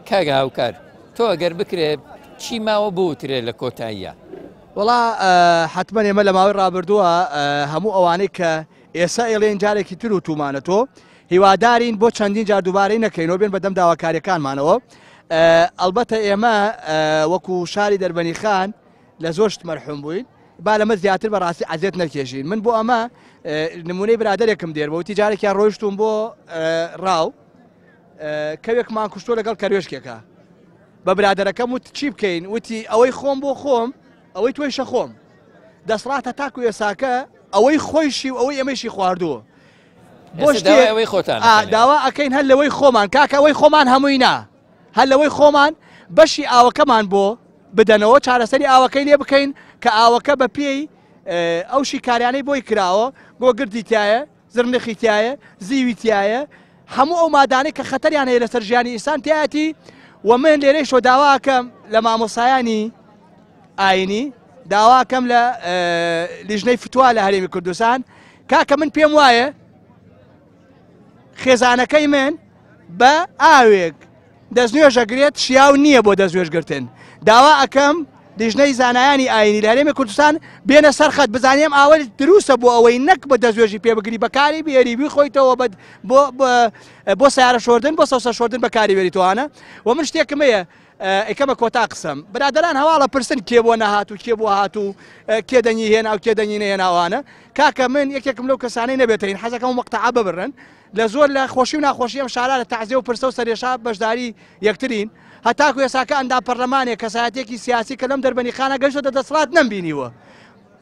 کاگە هاوکار تۆ ئەگەر بکرێت چی ماوە بوترێت لە کۆتاییە وڵا حتمما ئێمە لە ماوەی ڕابردووە هەموو ئەوانەی کە ئێستا ئێڵێن جارێکی تر و تومانەتۆ هیوادارین بۆ چەندین جار دووبارەی نەکەینەوە بێن بەدەم داواکاریەکانمانەوە ئەلبەتە ئێمە وەکو شاری دەربەنیخان لە زۆر شت مەرحوم بووین با لەمە زیاتر بەڕاستی عەزیەت نەکێشین من بۆ ئەمە نمونەی برادێکم دێرەوە وتی جارێکیان ڕۆیشتوم بۆ ڕاو کەوێکمان کوشتۆ لەگەڵ کەروێشکێکە بە برادەرەکەم وت چی بکەین وتی ئەوەی خۆم بۆ خۆم ئەوەی توێشە خۆم دەسڕاتە تاکو ێساکە ئەوەی خۆیشی و ئەوەی ئەمەشی خواردووە بۆ شتەوەی خۆتان داوا ئەەکەین هەر لەوەی خۆمان کاکە ئەوەی خۆمان هەمووی نا هەر لەوەی خۆمان بەشی ئاوەکەمان بۆ بدەنەوە چارەسەری ئاوەکەی لێ بکەین کە ئاوەکە بە پێی ئەو شیکاریانەی بۆی کراوە گۆگردی تایە زرنخی تایە زیوی تایە هەموو ئەو مادانەی کە خەتەریان هەیە لەسەر ژیانی ئینسان تایەتی و من لێرەی شۆ داواکەم لە مامۆسایانی ئاینی داواکەم لە لیژنەی فتووا لە هەرێمی کوردستان کاکە من پێم وایە خێزانەکەی من بە ئاوێک دەستنوێژەگرێت شیاو نییە بۆ دەستنوێژگرتن داوا ئەەکەم لیژنەی زانایانی ئاینی لە هەرێمی کوردستان بێنە سەرخەت بزانیم ئاوە دروستە بۆ ئەوەی نەک بە دەستنوێژی پێبگری بەکاری بێری بیخۆیتەوە بۆ سیارە شۆردن بۆ سەوسە شۆردن بەکاری بێریتوانە و من شتێکم هەیە ئەکەمە کۆتا قسەم برادران هەواڵە پرسن کێ بۆ نەهات و کێ بۆ هات و کێ دەنگی هێنا و کێ دەنگی نەهێناوانە کاکە من یەکێکم لەو کەسانەی نەبێتین حەزەکەم مقتەعە ببڕن لە زۆر لە خۆشی و ناخۆشی ئەم شارە لە تەعزیە و پرسە و سەرێشا بەشداری یەکترین هەتاکو ێساکە ئەندا پەرلەمانێک کەسایەتێکی سیاسی کە لەم دەربەنیخانە گەیشتە دەسەڵات نەمبینیوە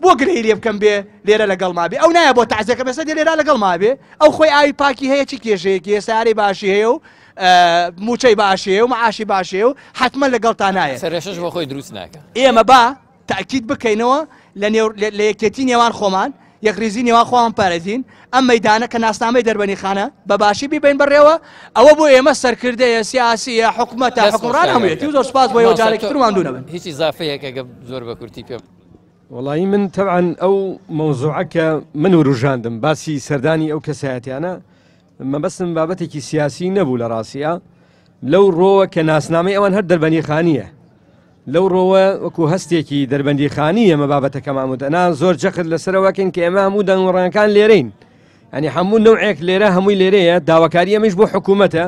بۆ گرەی لێ بکەم بێ لێرە لەگەڵ مابێ ئەو نایە بۆ تەعزیەکە بێسە دێ لێرە لەگەڵ مابێ ئەو خۆی ئاوی پاکی هەیە چی کێشەیەکی سیارەی باشی هەیە و موچەی باشێ و معاشی باشێ و حتمما لەگەڵتان نایە سەرێشەش بۆ خۆی دروست ناکە ئێمە با تاکید بکەینەوە لە یەکێتی نێوان خۆمان یەکریزی نێوان خۆمان پارێزین ئەم مەدانە کە ناسنامەی دەربەنیخانە بەباشی بیبین بڕێوە ئەوە بۆ ئێمە سەرکردەیە سیاسیە حکومەتە حکومڕان هەموویەتی و زۆر سپاس بۆ ئێوە جارێکی تر ماندوو نەبن هیچ ئیزافەیەکە زۆر بە کورتی پێ وڵی من تەبعاً ئەو مەوزوعەکە من وروژاندم باسی سەردانی ئەو کەسایەتیانە مەبەستم بابەتێکی سیاسی نەبوو لە ڕاستیە لەو ڕۆوە کە ناسنامەی ئەوان هەر دەربەنیخانیە لەو ڕۆوە وەکو هەستێکی دەربەندیخانیە مە بابەتەکە مامودەنا زۆر جەخت لەسەرەوەکەین کە ئێمە هەموو دەنگڕەکان لێرەین ئەنی هەموو نەوعێک لێرە هەمووی لێرەیە داواکاری ئەمیش بۆ حکوومەتە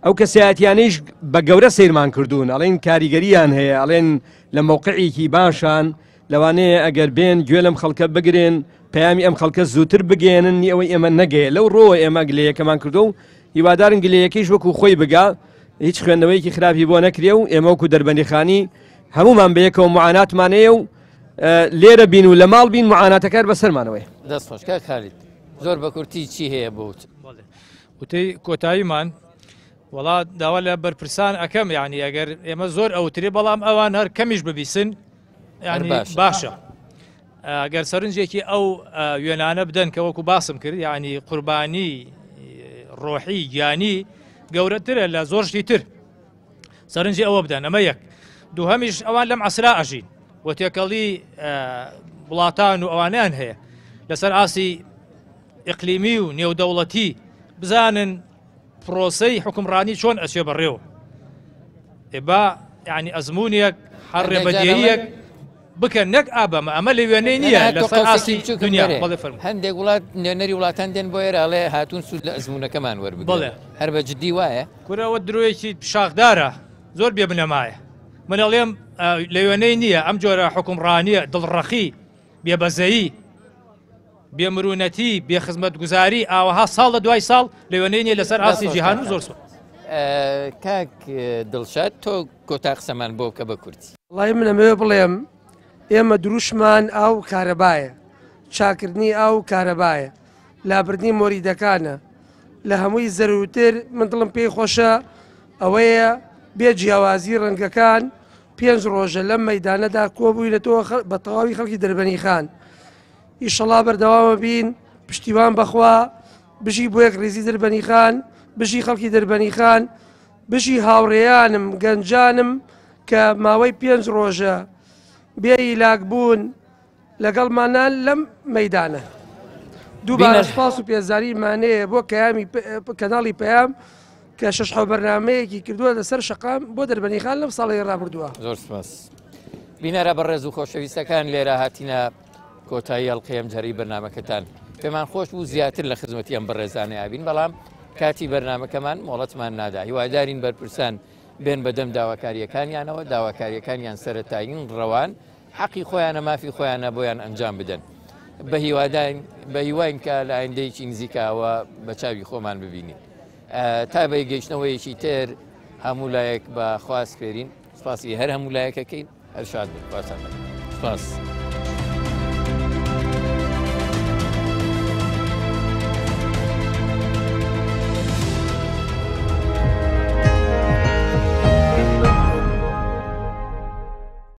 ئەو کەسایەتیانەیش بە گەورە سیرمان کردوون ئەڵێن کاریگەریان هەیە ئەڵێن لە مووقعێکی باشان لەوانەیە ئەگەر بێن گوێ لەم خەڵکە بگرێن پەیامی ئەم خەڵکە زووتر بگێنن ئەوەی ئێمە نەگەیە لەو ڕۆوە ئێمە گلەیەکەمان کردو و هیوادارن گلەیەکەیش وەکو خۆی بگا هیچ خوێندنەوەیکی خراپی بۆ نەکرێ و ئێمە وەکو دەربەندیخانی هەمومان بەیەکەوە معاناتمانەیە و لێرە بین و لە ماڵ بین معاناتەکار بەسەرمانەوەی دەست خۆشکە خالید زۆر بە کورتی چی هەیە بۆت وتەی کۆتاییمان وڵا داوا لە بەرپرسان ئەەکەم یعنی ئەگەر ئێمە زۆر ئەوترێ بەڵام ئەوان هەر کەمیش ببیسن ینی باشە ئەگەر سەرنجێکی ئەو وێنانە بدەن کە وەکو باسم کرد یعنی قوربانی ڕۆحی گیانی گەورەترە لە زۆر شتی تر سەرنجی ئەوە بدەن ئەمە یەک دوو هەمیش ئەوان لەم عسرا ئەژین وە تێکەڵی وڵاتان و ئەوانیان هەیە لەسەر ئاسی ئیقلیمی و نێودەوڵەتی بزانن پرۆسەی حکومڕانی چۆن ئەچێ بەڕێوە ئێبا یعنی ئەزمونێک هەر ڕێبەدیەیەک بکەن نەک ئابەمە ئەمە لە وێنەی نییە لەسەر ئاسی دنیا هەندێک وڵات نوێنەری وڵاتان دێن بۆ ئێرەڵێ هاتوون سوود لە ئەزمونونەکەمان وەربگڵێ هەر بە جددی وایە کورەوە درۆیەکی شاخدارە زۆر بێبنەمایە منەڵێم لە وێنەی نییە ئەم جۆرە حکومڕانیە دڵڕەخی بێبەزەیی بێمرونەتی بێخزمەت گوزاری ئاوەها ساڵ لە دوای ساڵ لە وێنەی نیە لەسەر ئاسی جیهان و زۆر کاک دڵشاد تۆ کۆتا قسەمان بۆ کە بە کورتی وڵی من ئەمەوێ بڵێم ئێمە دروشمان ئاو کارەبایە چاکردنی ئاو کارەبایە لابردنی مۆریدەکانە لە هەمووی زەروتر من دڵم پێی خۆشە ئەوەیە بێ جیاوازی ڕەنگەکان 5 ڕۆژە لەم مەدانەدا کۆبووینەتەوە بە تەواوی خەڵکی دەربەنیخان ئیشەڵا بەردەوامە بین پشتیوان بەخوا بژی بۆ یەک ڕێزی دەربەنیخان بژی خەڵکی دەربەنیخان بژی هاوڕێیانم گەنجانم کە ماوەی 5 ڕۆژە بێئیلاک بوون لەگەڵمانان لەم مەدانە دووبارە سپاس و پێزاریمانەیە بۆ کەیامی کەناڵی پەیام کە 6 بەرنامەیەکی کردووە لەسەر شەقام بۆ دەربەنیخان لەم ساڵی ڕابردووە زۆر سپاس بینەرە بەڕێز و خۆشەویستەکان لێرە هاتینە کۆتایی هەڵقەیەم جەری بەرنامەکەتان پێمان خۆش بوو زیاتر لە خزمەتی ئەم بەڕێزانە یابین بەڵام کاتی بەرنامەکەمان مۆڵەتمان نادا هیوادارین بەرپرسان بێن بەدەم داواکاریەکانیانەوە داواکاریەکانیان سەرەتایین ڕەوان حەقی خۆیانە مافی خۆیانە بۆیان ئەنجام بدەن بە هیواین کە لە ئایندەیەکی نزیکاوە بە چاوی خۆمان ببینین تا بە گەیشتنەوەیەکی تر هەموو لایەک بە خواست فێرین سپاسی هەر هەموو لایەکەکەین هەر شاد بن سپاس